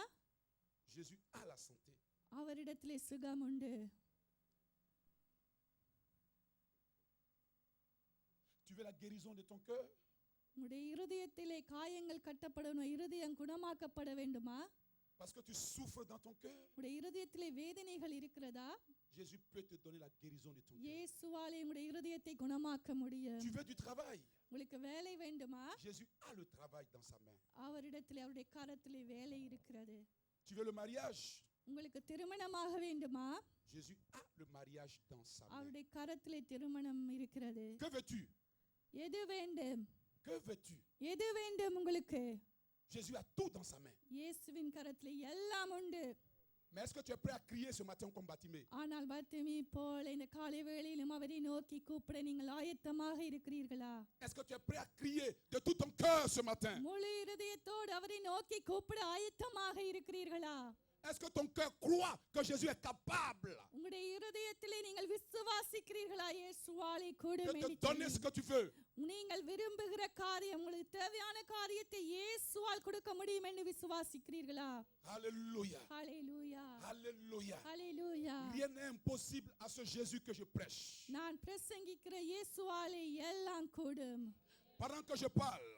Jésus a la santé. அவரிடத்திலே சுகம் உண்டு. Tu veux la guérison de ton cœur? உங்களுடைய இருதயத்திலே காயங்கள் கட்டப்படணும், இருதயம் குணமாக்கப்பட வேண்டுமா? Parce que tu souffres dans ton cœur. உங்களுடைய இருதயத்திலே வேதனைகள் இருக்கிறதா? Jésus peut te donner la guérison de ton cœur. இயேசுவாலே உங்களுடைய இருதயத்தை குணமாக்க முடியும். Tu veux du travail? உங்களுக்கு வேலை வேண்டுமா? Jésus a le travail dans sa main. அவரிடத்திலே அவருடைய கரத்திலே வேலை இருக்கிறது. Tu veux le mariage? உங்களுக்கு திருமணமாக வேண்டுமா? Jésus a le mariage dans sa main. அவருடைய கரத்திலே திருமணம் இருக்கிறது. Que veux-tu? எது வேண்டும்? Que veux-tu? எது வேண்டும் உங்களுக்கு? Jésus a tout dans sa main. இயேசுவின் கரத்திலே எல்லாம் உண்டு. Mais est-ce que tu es prêt à crier ce matin comme Bartimée? ஆனால் பார்த்திமேயு போல இந்த காலை வேளையிலும் அவரை நோக்கி கூப்பிட நீங்கள் ஆயத்தமாக இருக்கிறீர்களா? Est-ce que tu es prêt à crier de tout ton cœur ce matin? முழு இருதயத்தோடு அவரை நோக்கி கூப்பிட ஆயத்தமாக இருக்கிறீர்களா? Est-ce que ton cœur croit que Jésus est capable உங்களுடைய இருதயத்திலே நீங்கள் விசுவாசிக்கிறீர்களா இயேசுவாலே கூடும் de te என்று donner ce சொல்லி? que tu veux? நீங்கள் விரும்புகிற காரியம் உங்களுக்கு தேவையான காரியத்தை இயேசுவால் கொடுக்க முடியும் என்று விசுவாசிக்கிறீர்களா? Alléluia. ஹalleluya. Alléluia. ஹalleluya. Rien n'est impossible à ce Jésus que je prêche. நான் பிரசங்கிக்கிற இயேசுவாலே எல்லாம் கூடும். Pendant que je parle,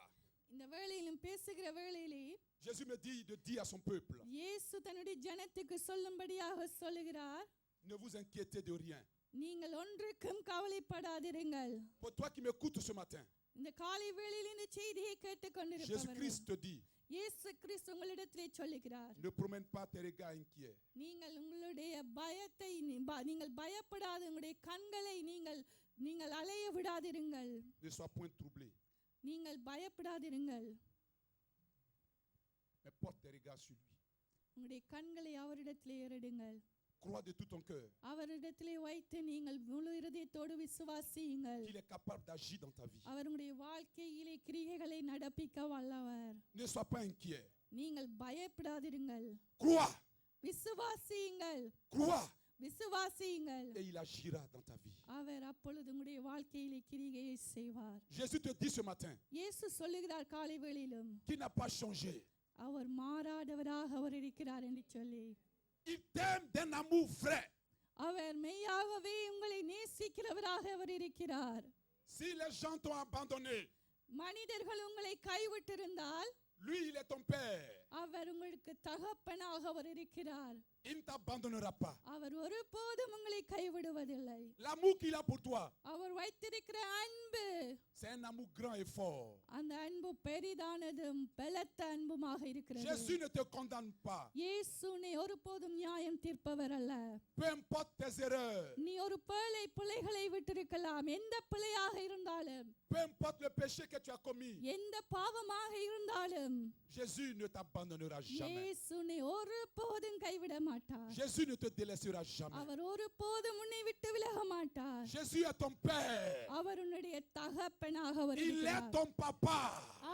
இந்த வேளையிலும் பேசுகிற வேளையிலே Jésus me dit de dire à son peuple, இயேசு தன்னுடைய ஜனத்துக்கு சொல்லும்படியாக சொல்லுகிறார், ne vous inquiétez de rien. நீங்கள் ஒன்றுக்கும் கவலைப்படாதிருங்கள். Pour toi qui m'écoutes ce matin, இந்த காலை வேளையில் இந்த செய்தியை கேட்டுக்கொண்டிருப்பவர்கள் Jésus-Christ te dit, இயேசு கிறிஸ்து உங்களிடத்திலே சொல்லுகிறார், ne promène pas tes regards inquiets. நீங்கள் உங்களுடைய பயத்தை நீங்கள் பயப்படாத உங்களுடைய கண்களை நீங்கள் அலைய விடாதிருங்கள். Ne sois point troublé, நீங்கள் பயப்படாதிருங்கள். mais porte tes regards sur lui. உங்களுடைய கண்களை அவரிடத்திலே ஏறிடுங்கள். Crois de tout ton cœur அவரிடத்திலே வைத்து நீங்கள் முழு இருதயத்தோடு விசுவாசியுங்கள். qu'il est capable d'agir dans ta vie. அவர் உங்களுடைய வாழ்க்கையிலே கிரியைகளை நடப்பிக்க வல்லவர். Ne sois pas inquiet. நீங்கள் பயப்படாதிருங்கள். Crois, விசுவாசியுங்கள். crois, விசுவாசியுங்கள். et il agira dans ta vie. அவர் அப்பொழுது உங்களுடைய வாழ்க்கையிலே கிரிகையை செய்வார். Jésus te dit ce matin இயேசு சொல்லுகிறார் காலை வேளையிலும், qu'il n'a pas changé. அவர் மாறாதவராக அவர் இருக்கிறார் என்று சொல்லி. Il t'aime d'un amour vrai. அவர் மெய்யாகவே உங்களை நேசிக்கிறவராக அவர் இருக்கிறார். Si les gens t'ont abandonné, மனிதர்கள் உங்களை கைவிட்டிருந்தால் lui, il est ton père. அவர் உங்களுக்கு தகப்பனாக அவர் இருக்கிறார். Il ne t'abandonnera pas. அவர் ஒருபோதும் உங்களை கைவிடுவதில்லை. L'amour qu'il a pour toi, அவர் வைத்திருக்கிற அன்பு, c'est un amour grand et fort. அந்த அன்பு பெரிதானதும் பலத்த அன்புமாக இருக்கிறது. Jésus ne te condamne pas. இயேசு உன்னை ஒருபோதும் நியாயம் தீர்ப்பவர் அல்ல. Peu importe tes erreurs, நீ ஒரு பிழைகளை விட்டிருக்கலாம், எந்த பிழையாக இருந்தாலும், peu importe le péché que tu as commis, எந்த பாவமாக இருந்தாலும், Jésus ne t'abandonnera jamais. இயேசு உன்னை ஒருபோதும் கைவிட மாட்டார். Jésus ne te délaissera jamais. அவர் ஒருபோதும் உன்னை விட்டு விலக மாட்டார். Jésus est ton père. அவர் உன்னுடைய தகப்பனாக அவர் Il est இருக்கிறார். ton papa.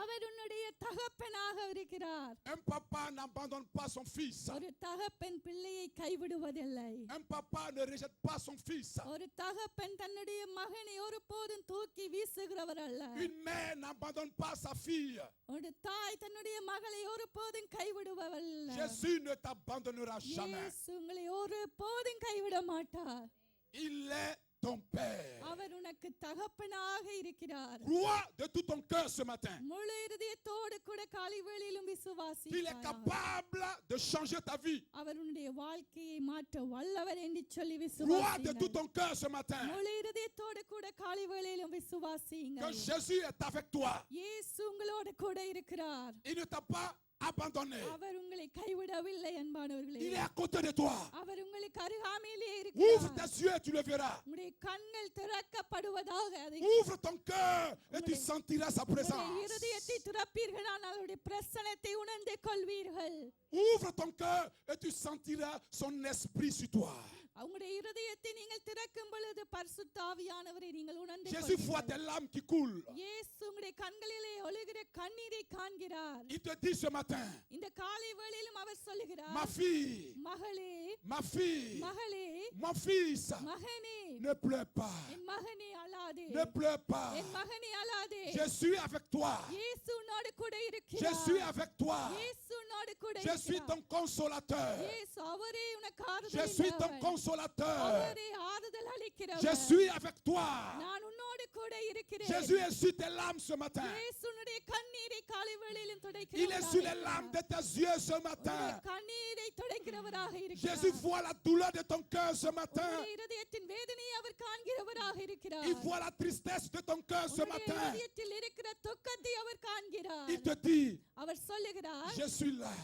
அவர் உன்னுடைய தகப்பனாக இருக்கிறார். Un papa n'abandonne pas son fils. ஒரு தகப்பன் பிள்ளையை கைவிடுவதில்லை. Un papa ne rejette pas son fils. ஒரு தகப்பன் தன்னுடைய மகனை ஒருபோதும் தூக்கி வீசுகிறவர் அல்ல. Une mère n'abandonne pas sa fille. ஒரு தாய் தன்னுடைய மகளை ஒருபோதும் கைவிடுபவர் அல்ல. Jésus ne t'abandonnera jamais. இயேசு உங்களை ஒருபோதும் கைவிட மாட்டார். Il est ton père. அவர் உனக்கு தகப்பனாக இருக்கிறார். Crois de tout ton cœur ce matin முழு இருதயத்தோடு கூட காலை வேளையிலும் qu'il est விசுவாசிப்பாயாக. capable de changer ta vie. அவர் உன்னுடைய வாழ்க்கையை மாற்ற வல்லவர் என்று சொல்லி Crois de விசுவாசியுங்கள். tout ton cœur ce matin முழு இருதயத்தோடு கூட காலை வேளையிலும் que விசுவாசியுங்கள். Jésus est avec toi. இயேசு உங்களோடு கூட இருக்கிறார். Il ne t'a pas abandonné. அவர் உங்களை கைவிடவில்லை அன்பானவர்களே. Il est à côté de toi. அவர் உங்களுக்கு அருகாமையிலே Ouvre இருக்கிறார். tes yeux et tu le verras. உங்களுடைய கண்கள் திறக்கப்படுவதாக. அதை Ouvre ton cœur et tu sentiras sa உங்களுடைய présence. இருதயத்தை திறப்பீர்களானால் அவருடைய பிரசன்னத்தை உணர்ந்து கொள்வீர்கள். Ouvre ton cœur et tu sentiras son esprit sur toi. உங்களுடைய இருதயத்தை நீங்கள் திறக்கும் பொழுது பரிசுத்த ஆவியானவரை நீங்கள் உணர்ந்து Jésus voit tes கொள்வீர்கள். larmes qui coulent. இயேசு உங்களுடைய கண்களிலே ஒழுகிற கண்ணீரை காண்கிறார். Il te dit ce matin, இந்த காலை வேளையிலும் அவர் ma சொல்லுகிறார், fille, மகளே, ma fille, மகளே, mon fils, மகனே, ne pleure pas. என் மகனே அழாதே, Ne pleure pas. என் மகனே அழாதே. Je suis avec toi. இயேசு உன்னோடு கூட Je இருக்கிறார். suis avec toi. இயேசு உன்னோடு கூட Je suis இருக்கிறார். ton consolateur. இயேசு அவரே உனக்கு Je suis ton ஆறுதல் consolateur. அவரே ஆறுதல் Je அளிக்கிறவர். suis avec toi. நான் உன்னோடு கூட இருக்கிறேன். Jésus essuie tes larmes ce matin. இயேசு உன்னுடைய கண்ணீரை காலை வேளையிலும் Il துடைக்கிறவராக essuie les இருக்கிறார். larmes de tes yeux ce matin. உன்னுடைய கண்ணீரை துடைக்கிறவராக இருக்கிறார். Jésus voit la douleur de ton cœur ce matin. உன்னுடைய இருதயத்தின் வேதனையை அவர் காண்கிறவராக இருக்கிறார். Il voit la tristesse de ton cœur ce உன்னுடைய matin. இருதயத்தில் இருக்கிற துக்கத்தை அவர் காண்கிறார். Il te dit, அவர் சொல்லுகிறார், je suis là.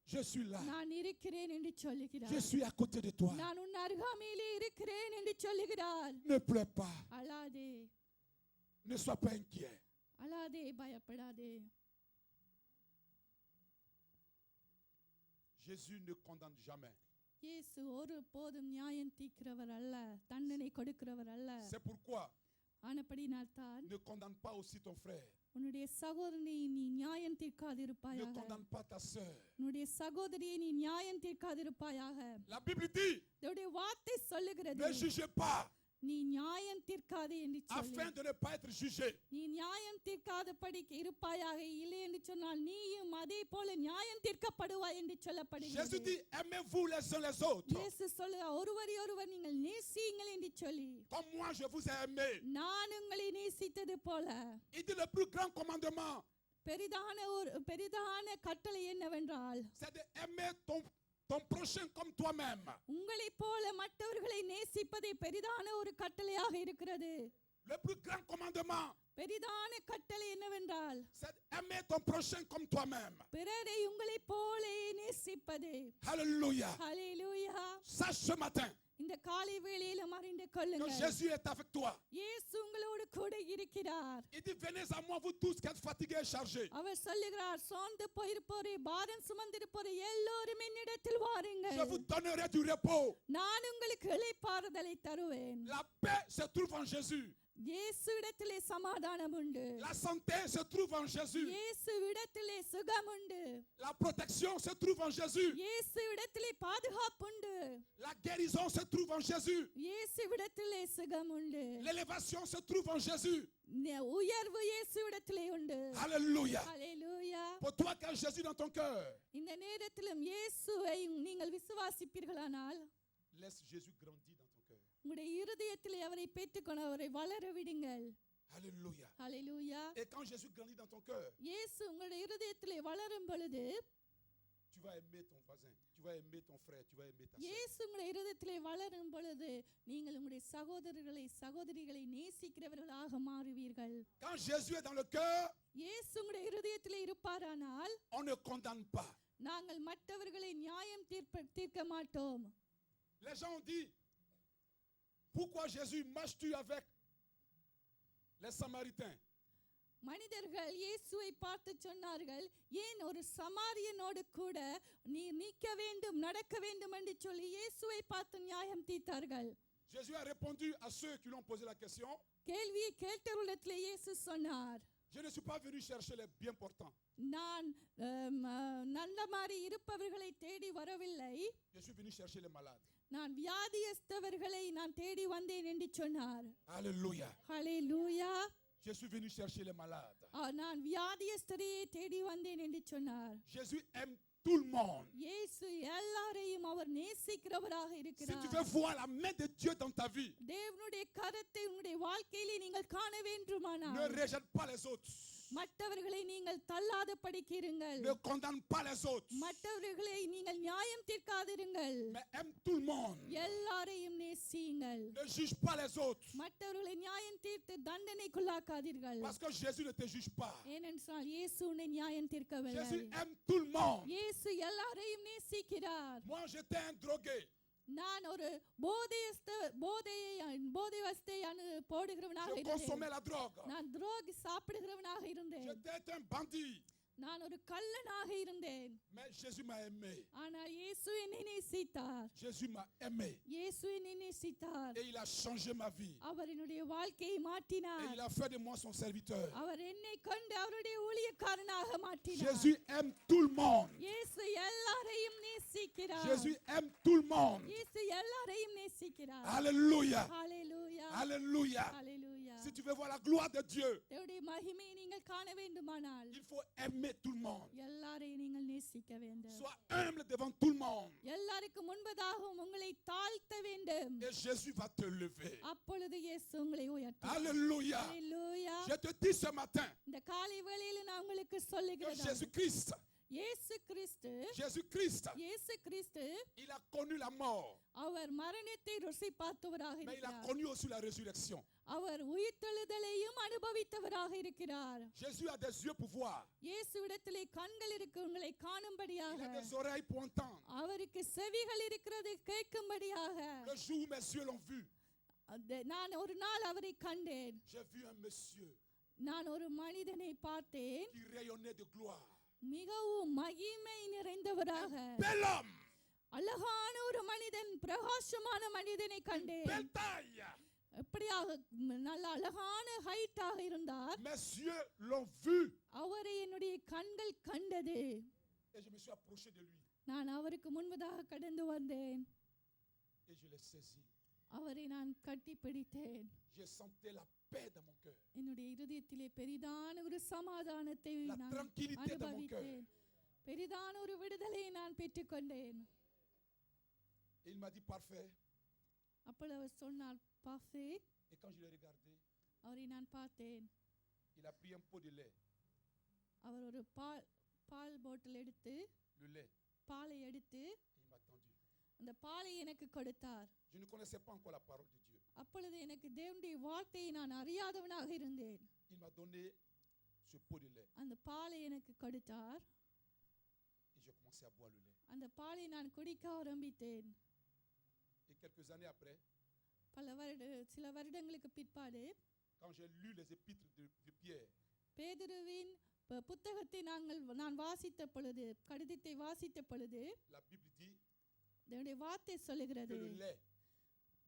Je suis là. நான் இருக்கிறேன் என்று Je சொல்லுகிறார். suis à côté de toi. நான் உன் அருகாமையிலே இருக்கிறேன் என்று சொல்லுகிறார். Ne pleure pas. அழாதே, Ne sois pas inquiet. அழாதே, பயப்படாதே. Jésus ne condamne jamais. இயேசு ஒருபோதும் நியாயம் தீர்க்கிறவர் அல்ல, தண்டனை கொடுக்கிறவர் அல்ல. C'est pourquoi ஆனபடினால்தான் Ne condamne pas aussi ton frère. உன்னுடைய சகோதரனை நீ நியாயம் Ne தீர்க்காதிருப்பாயாக. condamne pas ta soeur. உன்னுடைய சகோதரியை நீ நியாயம் தீர்க்காதிருப்பாயாக. La Bible dit, தேவனுடைய வார்த்தை சொல்லுகிறது, ne jugez pas நீ நியாயம் தீர்க்காதே என்று சொல்லி. afin de ne pas être jugé. நீ நியாயம் தீர்க்காதபடிக்கு இருப்பாயாக, இல்லை என்று சொன்னால் நீயும் அதே போல நியாயம் தீர்க்கப்படுவாய் என்று Jésus சொல்லப்படுகிறது. dit, aimez-vous les uns les autres. இயேசு சொல்ல, ஒருவரை ஒருவர் நீங்கள் நேசியுங்கள் என்று சொல்லி, Comme moi je vous ai aimé. நான் உங்களை நேசித்தது போல. Il dit le plus grand commandement, பெரிதான கட்டளை என்னவென்றால், c'est d'aimer ton prochain comme toi-même. உங்களைப் போல மற்றவர்களை நேசிப்பதே பெரிதான ஒரு கட்டளையாக இருக்கிறது. Le plus grand commandement, பெரிதான கட்டளை என்னவென்றால், c'est d'aimer ton prochain comme toi-même. பிறரை உங்களைப் போலே நேசிப்பது. Alléluia. ஹல்லேலூயா. Sache ce matin இந்த காலை வேளையிலும் அறிந்து que கொள்ளுங்கள், Jésus est avec toi. இயேசு உங்களோடு கூட இருக்கிறார். Il dit, venez à moi vous tous qui êtes fatigués et chargés. அவர் சொல்லுகிறார், சோர்ந்து போயிருப்போரே, பாரம் சுமந்திருப்போரே, எல்லோரும் என்னிடத்தில் Je வாருங்கள், vous donnerai du repos. நான் உங்களுக்கு இளைப்பாறுதலை தருவேன். La paix se trouve en Jésus. இயேசுவிடத்திலே சமாதானம் உண்டு. La santé se trouve en Jésus. இயேசுவிடத்திலே சுகம் உண்டு. La protection se trouve en Jésus. இயேசுவிடத்திலே பாதுகாப்பு உண்டு. La guérison se trouve en Jésus. இயேசுவிடத்திலே சுகம் உண்டு. L'élévation se trouve en Jésus. உயர்வு இயேசுவிடத்திலே உண்டு. Alléluia. ஹல்லேலூயா. Pour toi qui as Jésus dans ton cœur, இந்த நேரத்திலும் இயேசுவை நீங்கள் விசுவாசிப்பீர்களானால், laisse Jésus grandir dans ton cœur. உங்களுடைய இருதயத்திலே அவரை பெற்றுக்கொண்டு அவரை வளர விடுங்கள். Alléluia. ஹல்லேலூயா. Et quand Jésus grandit dans ton cœur, இயேசு உங்களுடைய இருதயத்திலே வளரும் பொழுது, tu vas aimer ton voisin, tu vas aimer ton frère, tu vas aimer ta soeur. இயேசு உங்களுடைய இருதயத்திலே வளரும் பொழுது நீங்கள் உங்களுடைய சகோதரிகளை நேசிக்கிறவர்களாக மாறுவீர்கள். Quand Jésus est dans le cœur, இயேசு உங்களுடைய இருதயத்திலே இருப்பாரானால், on ne condamne pas. நாங்கள் மற்றவர்களை நியாயம் தீர்க்க மாட்டோம். Les gens ont dit, pourquoi Jésus marche-tu avec les Samaritains? மனிதர்கள் இயேசுவை பார்த்து சொன்னார்கள், ஏன் ஒரு சமாரியனோடு கூட நீ நிற்க வேண்டும், நடக்க வேண்டும் என்று சொல்லி இயேசுவை பார்த்து நியாயம் தீர்த்தார்கள். Jésus a répondu à ceux qui lui ont posé la question, கேள்வியை கேட்டவர்களிடத்தில் இயேசு சொன்னார், je ne suis pas venu chercher les bien portants. நான் நல்ல மாதிரி இருப்பவர்களை தேடி வரவில்லை, Je suis venu chercher les malades. நான் வியாதியஸ்தவர்களை நான் தேடி வந்தேன் என்று சொன்னார். Alléluia. ஹல்லேலூயா. Je suis venu chercher les malades. நான் வியாதியஸ்தரையே தேடி வந்தேன் என்று சொன்னார். Jésus aime tout le monde. இயேசு எல்லாரையும் அவர் நேசிக்கிறவராக Si tu இருக்கிறார். veux voir la main de Dieu dans ta vie, தேவனுடைய கரத்தை உங்களுடைய வாழ்க்கையிலே நீங்கள் காண ne வேண்டுமானால், rejette pas les autres. மற்றவர்களை நீங்கள் தள்ளாத படிக்கிறீர்கள், Ne condamne pas les autres. மற்றவர்களை நீங்கள் நியாயம் தீர்க்காதிருங்கள், Mais aime tout le monde. எல்லாரையும் நேசியுங்கள். Ne juge pas les autres. மற்றவர்களை நியாயம் தீர்த்து தண்டனைக்குள்ளாக்காதீர்கள். Parce que Jésus ne te juge pas. ஏனென்றால் இயேசு உன்னை நியாயம் தீர்க்கவில்லை. Jésus aime tout le monde. இயேசு எல்லாரையும் நேசிக்கிறார். Moi, j'étais un drogué. நான் ஒரு போதை வஸ்தை போடுகிறவனாக Je இருந்தேன். consommais la drogue. நான் துரோகி சாப்பிடுகிறவனாக இருந்தேன். J'étais un bandit. நான் ஒரு கள்ளனாக இருந்தேன். Mais Jésus m'a aimé. ஆனால் இயேசு என்னை நேசித்தார். Jésus m'a aimé. இயேசு என்னை நேசித்தார். Et il a changé ma vie. அவர் என்னுடைய வாழ்க்கையை Et மாற்றினார். il a fait de moi son serviteur. அவர் என்னை கொண்டு அவருடைய ஊழியக்காரனாக மாற்றினார். Jésus aime tout le monde. இயேசு எல்லாரையும் நேசிக்கிறார். Jésus aime tout le monde. இயேசு எல்லாரையும் நேசிக்கிறார். Alléluia. ஹல்லேலூயா. Alléluia. ஹல்லேலூயா. Si tu veux voir la gloire de Dieu, தேவனுடைய மகிமையை நீங்கள் காண வேண்டுமானால் il faut aimer tout le monde. எல்லாரையும் நீங்கள் நேசிக்க வேண்டும். Sois humble devant tout le monde. எல்லாருக்கும் முன்பதாகவும் உங்களை தாழ்த்த வேண்டும். Et Jésus va te lever. அப்பொழுது இயேசு உங்களை உயர்த்துவார். Alléluia. ஹல்லேலூயா. Je te dis ce matin இந்த காலை வேளையில நான் உங்களுக்கு que சொல்லுகிறேன், Jésus-Christ, இயேசு கிறிஸ்து il a connu la mort, அவர் மரணத்தை ருசி பார்த்தவராக mais il a இருக்கிறார். connu aussi la résurrection. அவர் உயிர்த்தெழுதலையும் அனுபவித்தவராக இருக்கிறார். Jésus a des yeux pour voir. இயேசுவிடத்திலே கண்கள் இருக்கு உங்களை Il காணும்படியாக, a des oreilles pour entendre. அவருக்கு செவிகள் இருக்கிறது கேட்கும்படியாக. Le jour où mes yeux l'ont vu, நான் ஒரு நாள் அவரை கண்டேன். j'ai vu un monsieur நான் ஒரு மனிதனை பார்த்தேன், qui rayonnait de gloire. மிகவும் மகிமை நிறைந்தவராக. Bel homme, அழகான ஒரு மனிதன், பிரகாசமான மனிதனை கண்டேன். belle taille. எப்படியாக நல்ல அழகான ஹைட்டாக இருந்தார். Mes yeux l'ont vu. அவரை என்னுடைய கண்கள் கண்டது. Et je me suis approché de lui. நான் அவருக்கு முன்பதாக கடந்து வந்தேன். Et je l'ai saisi. அவரை நான் கட்டி பிடித்தேன். J'ai senti la paix dans mon cœur. என்னுடைய இதயத்திலே பெரிதான ஒரு சமாதானத்தை La நான் tranquillité dans mon cœur. அனுபவித்தேன். பெரிதான ஒரு விடுதலையை நான் பெற்றுக்கொண்டேன். Et il m'a dit parfait. அப்பொழுது அவர் சொன்னார் perfect. Et quand je l'ai regardé, அவரை நான் பார்த்தேன். il a pris un pot de lait. அவர் ஒரு பால் பாட்டில் எடுத்து Le lait. பாலை எடுத்து Et il m'a tendu. அந்த பாலை எனக்கு கொடுத்தார். Je ne connaissais pas encore la parole de Dieu. அப்பொழுது எனக்கு தேவனுடைய வார்த்தையை நான் அறியாதவனாக இருந்தேன். Il m'a donné ce pot de lait. அந்த பாலை எனக்கு கொடுத்தார். Et j'ai commencé à boire le lait. அந்த பாலை நான் குடிக்க ஆரம்பித்தேன். Et quelques années après, சில வருடங்களுக்கு பிற்பாடு quand j'ai lu les épîtres de Pierre, பேதுருவின் புத்தகத்தை நான் வாசித்த பொழுது, கடிதத்தை வாசித்த பொழுது, la Bible dit தேவனுடைய வார்த்தை que சொல்லுகிறது, le lait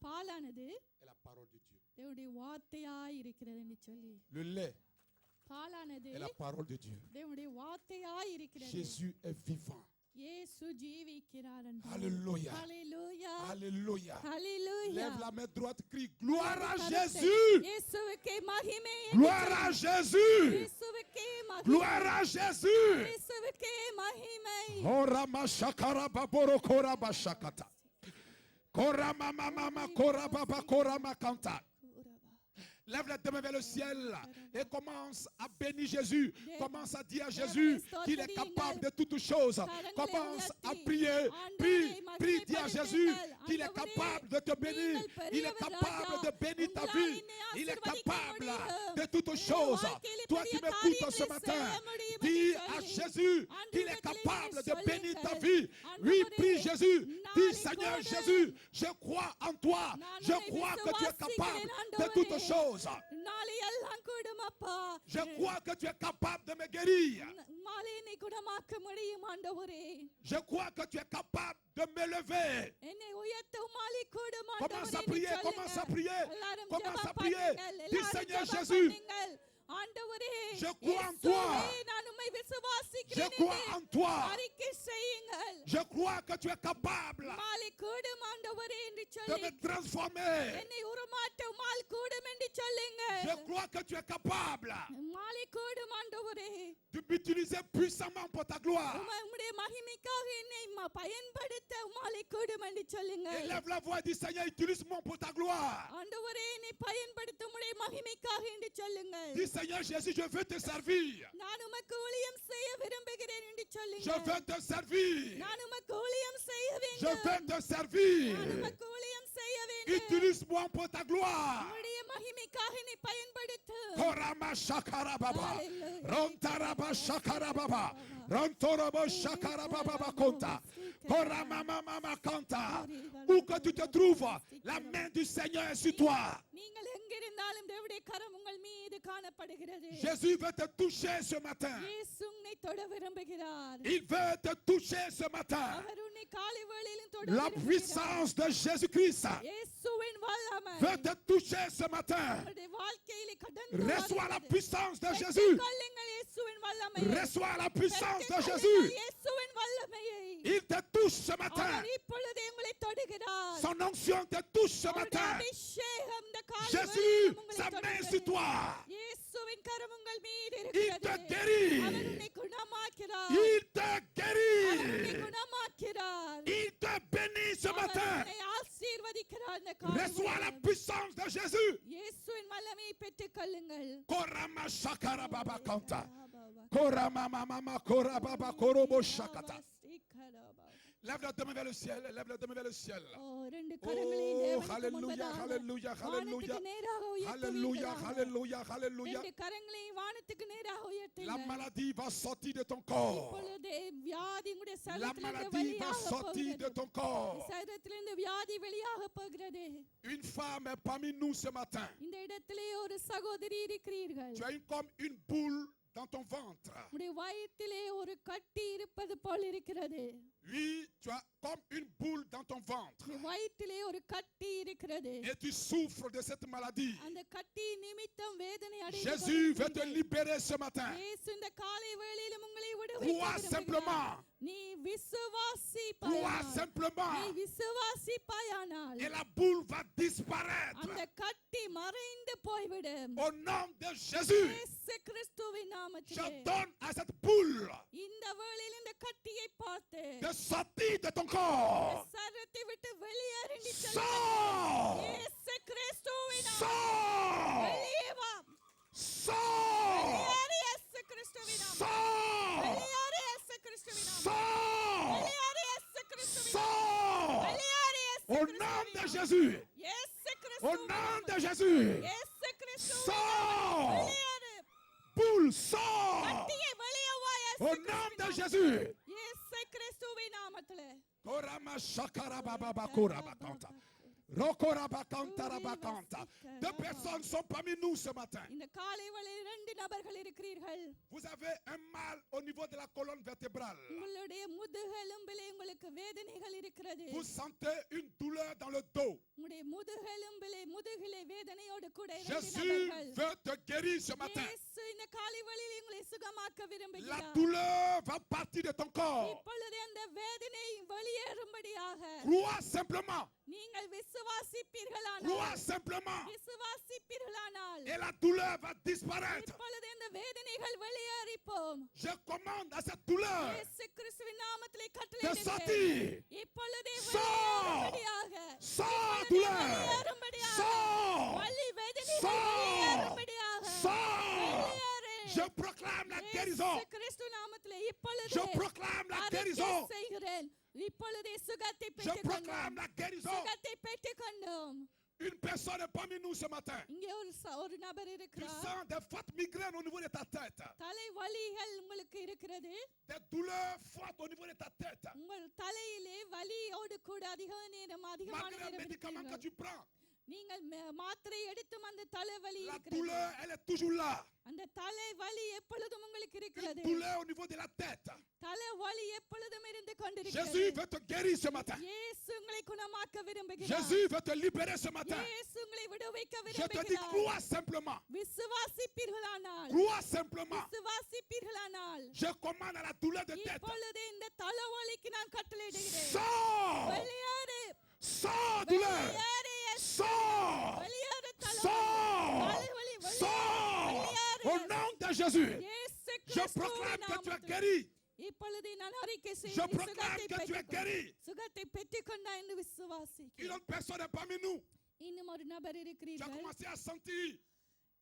பாலானது est la parole de Dieu. தேவனுடைய வார்த்தையாய் இருக்கிறது என்று சொல்லி. Le lait பாலானது est la parole de Dieu. தேவனுடைய வார்த்தையாய் இருக்கிறது. Jésus est vivant. இயேசு ஜீவிக்கிறார். Alléluia. ஹalleluya. Alléluia. ஹalleluya. Lève la main droite, crie gloire à Jésus. இயேசுவுக்கே மகிமை. Gloire à Jésus. இயேசுவுக்கே மகிமை. Gloire à Jésus. இயேசுவுக்கே மகிமை. Ora mashakara baboro kora bashakata. Kora mama mama kora baba kora makanta. Lève les deux mains vers le ciel et commence à bénir Jésus. Commence à dire à Jésus qu'il est capable de toutes choses. Commence à prier. Prie, dis à Jésus qu'il est capable de te bénir. Il est capable de bénir ta vie. Il est capable de toutes choses. Toi qui m'écoutes ce matin, dis à Jésus qu'il est capable de bénir ta vie. Oui, prie Jésus. Dis Seigneur Jésus, je crois en toi. Je crois que tu es capable de toutes choses. Je crois que tu es capable de me guérir. Je crois que tu es capable de me lever. Commence à prier, commence à prier, commence à prier. Dis Seigneur Jésus, je crois en toi. Je crois en toi. Je crois que tu es capable de me transformer. Je crois que tu es capable de m'utiliser puissamment pour ta gloire. Élève la voix et dis Seigneur, utilise-moi pour ta gloire. Dis Seigneur Jésus, je veux te servir. Je veux te servir. Je veux te servir. Utilise-moi pour ta gloire. Korama shakara baba. Rontaraba shakara baba. Rontorabo shakara baba konta. Korama mama kanta. Où que tu te trouves, la main du Seigneur est sur toi. Jésus veut te toucher ce matin. Il veut te toucher ce matin. La puissance de Jésus-Christ veut te toucher ce matin. Reçois la puissance de Jésus. Reçois la puissance de Jésus. Il te touche ce matin. Son onction te touche ce matin. Jésus, sa main sur toi. Il te guérit. Il te guérit. Il te bénit ce matin. Reçois la puissance de Jésus. Korama shakara baba kanta. Korama mama kora baba korobo shakata. Lève la main vers le ciel, lève la main vers le ciel. Oh, alléluia, alléluia, alléluia. Alléluia, alléluia, alléluia. La maladie va sortir de ton corps. La maladie va sortir de ton corps. Une femme est parmi nous ce matin. Tu as comme une boule dans ton ventre. உடைய வயிற்றிலே ஒரு கட்டி இருப்பது போல் இருக்கிறது. Oui, tu as comme une boule dans ton ventre. உடைய வயிற்றிலே ஒரு கட்டி இருக்கிறது. Et tu souffres de cette maladie. அந்த கட்டி நிமித்தம் வேதனை Jésus veut te libérer ce matin. இயேசு இந்த காலை வேளையிலும் உங்களை Crois விடுவிக்க simplement. நீ விசுவாசிப்பாயானால் Crois simplement. நீ விசுவாசிப்பாயானால் Et la boule va disparaître. அந்த கட்டி மறைந்து போய்விடும். Au nom de Jésus, இயேசு கிறிஸ்துவின் je நாமத்திலே donne à cette boule இந்த வேளையில் இந்த கட்டியை பார்த்து de sortir de ton corps. சரத்தை விட்டு வெளியேறு என்று Sors! சொல்லுங்கள். இயேசு கிறிஸ்துவின் Sors! வெளியே வா. Sors! வெளியேறு இயேசு கிறிஸ்துவின் நாமத்திலே. Sors! வெளியேறு இயேசு கிறிஸ்துவின் நாமத்திலே. Sors! வெளியேறு இயேசு கிறிஸ்துவின் நாமத்திலே. Sors! வெளியேறு இயேசு Au கிறிஸ்துவின் nom de நாமத்திலே. Jésus. இயேசு Au கிறிஸ்துவின் nom de நாமத்திலே. Jésus. இயேசு கிறிஸ்துவின் Sors! நாமத்திலே. வெளியேறு. Boule, sors! கட்டியை வெளியே வா இயேசு Au nom de கிறிஸ்துவின் Jésus. நாமத்திலே. இயேசு கிறிஸ்துவின் நாமத்திலே. Korama shakara baba bakura bakanta. Rokora bakanta rabakanta. Deux personnes sont parmi nous ce matin. இந்த காலை வேளையில் 2 நபர்கள் இருக்கிறீர்கள். Vous avez un mal au niveau de la colonne vertébrale. உங்களுடைய முதுகெலும்பிலே உங்களுக்கு வேதனைகள் இருக்கிறது. Vous sentez une douleur dans le dos. உங்களுடைய முதுகெலும்பிலே முதுகிலே வேதனையோடு கூட 2 Jésus நபர்கள். veut te guérir ce matin. இயேசு இந்த காலை வேளையில் உங்களை சுகமாக்க La விரும்புகிறார். douleur va partir de ton corps. இப்பொழுது அந்த வேதனை வெளியேறும்படியாக Crois simplement. நீங்கள் விசுவாசிப்பீர்களானால் Crois simplement. விசுவாசிப்பீர்களானால் Et la douleur va disparaître. இப்பொழுது இந்த வேதனைகள் வெளியேறிப்போம். Je commande à cette douleur இயேசு கிறிஸ்துவின் நாமத்திலே de கட்டளையிடுகிறேன். sortir. இப்பொழுதே Sors! வெளியேறும்படியாக Sors, இப்பொழுதே douleur. வெளியேறும்படியாக Sors. வலி வேதனைகள் Sors. வெளியேறும்படியாக Sors. வெளியேறு. Je proclame la guérison. இயேசு கிறிஸ்து நாமத்திலே இப்பொழுது Je proclame la அறிக்கை guérison. செய்கிறேன். இப்பொழுதே சுகத்தை Je பெற்றுக்கொண்டோம். proclame la guérison. சுகத்தை பெற்றுக்கொண்டோம். Une personne est parmi nous ce matin. இங்கே ஒரு நபர் Tu இருக்கிறார். sens des fortes migraines au niveau de ta tête. தலைவலிகள் உங்களுக்கு இருக்கிறது. Des douleurs fortes au niveau de ta tête. உங்கள் தலையிலே வலியோடு கூட அதிகமான Malgré les நேரம் médicaments que இருக்கிறீர்கள். tu prends, நீங்கள் மாத்திரை எடுத்தும் அந்த தலைவலி la இருக்கிறது. douleur, elle est toujours là. அந்த தலைவலி எப்பொழுதும் உங்களுக்கு Une இருக்கிறது. douleur au niveau de la tête. தலைவலி எப்பொழுதும் இருந்து Jésus கொண்டிருக்கிறது. veut te guérir ce matin. இயேசு உங்களை குணமாக்க விரும்புகிறார். Jésus veut te libérer ce matin. இயேசு உங்களை விடுவிக்க Je te dis, விரும்புகிறார். crois simplement. விசுவாசிப்பீர்களானால் Crois simplement. விசுவாசிப்பீர்களானால் Je commande à la douleur de tête. இப்பொழுது இந்த தலைவலிக்கு நான் கட்டளையிடுகிறேன். Sors! வெளியேறு. Sors, douleur! வெளியேறு இயேசு. Sors! வெளியேறு தலைவலி. Sors! தலைவலி வெளியேறு. Sors! வெளியேறு. Au nom de Jésus, இயேசு je கிறிஸ்துவின் proclame que tu es நாமத்தில். guéri. இப்பொழுது நான் அறிக்கை Je செய்கிறேன். proclame que tu es guéri. சுகத்தை பெற்றுக்கொண்டாய் என்று விசுவாசிக்கிறேன். Une autre personne est parmi nous. இன்னும் ஒரு நபர் Tu as இருக்கிறீர்கள். commencé à sentir,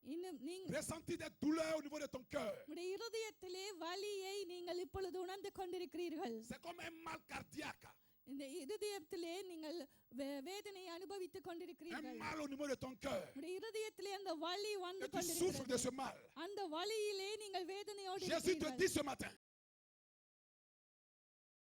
இன்னும் நீங்க ressentir des douleurs au niveau de ton cœur. உங்களுடைய இருதயத்திலே வலியை நீங்கள் இப்பொழுது உணர்ந்து கொண்டிருக்கிறீர்கள். C'est comme un mal cardiaque. இந்த இருதயத்திலே நீங்கள் வேதனையை அனுபவித்துக் Un கொண்டிருக்கிறீர்கள். mal au niveau de ton cœur. உங்களுடைய இருதயத்திலே அந்த வலி வந்து Et tu souffres de கொண்டிருக்கிறது. ce mal. அந்த வலியிலே நீங்கள் வேதனையோடு Jésus te இருக்கிறீர்கள். dit ce matin,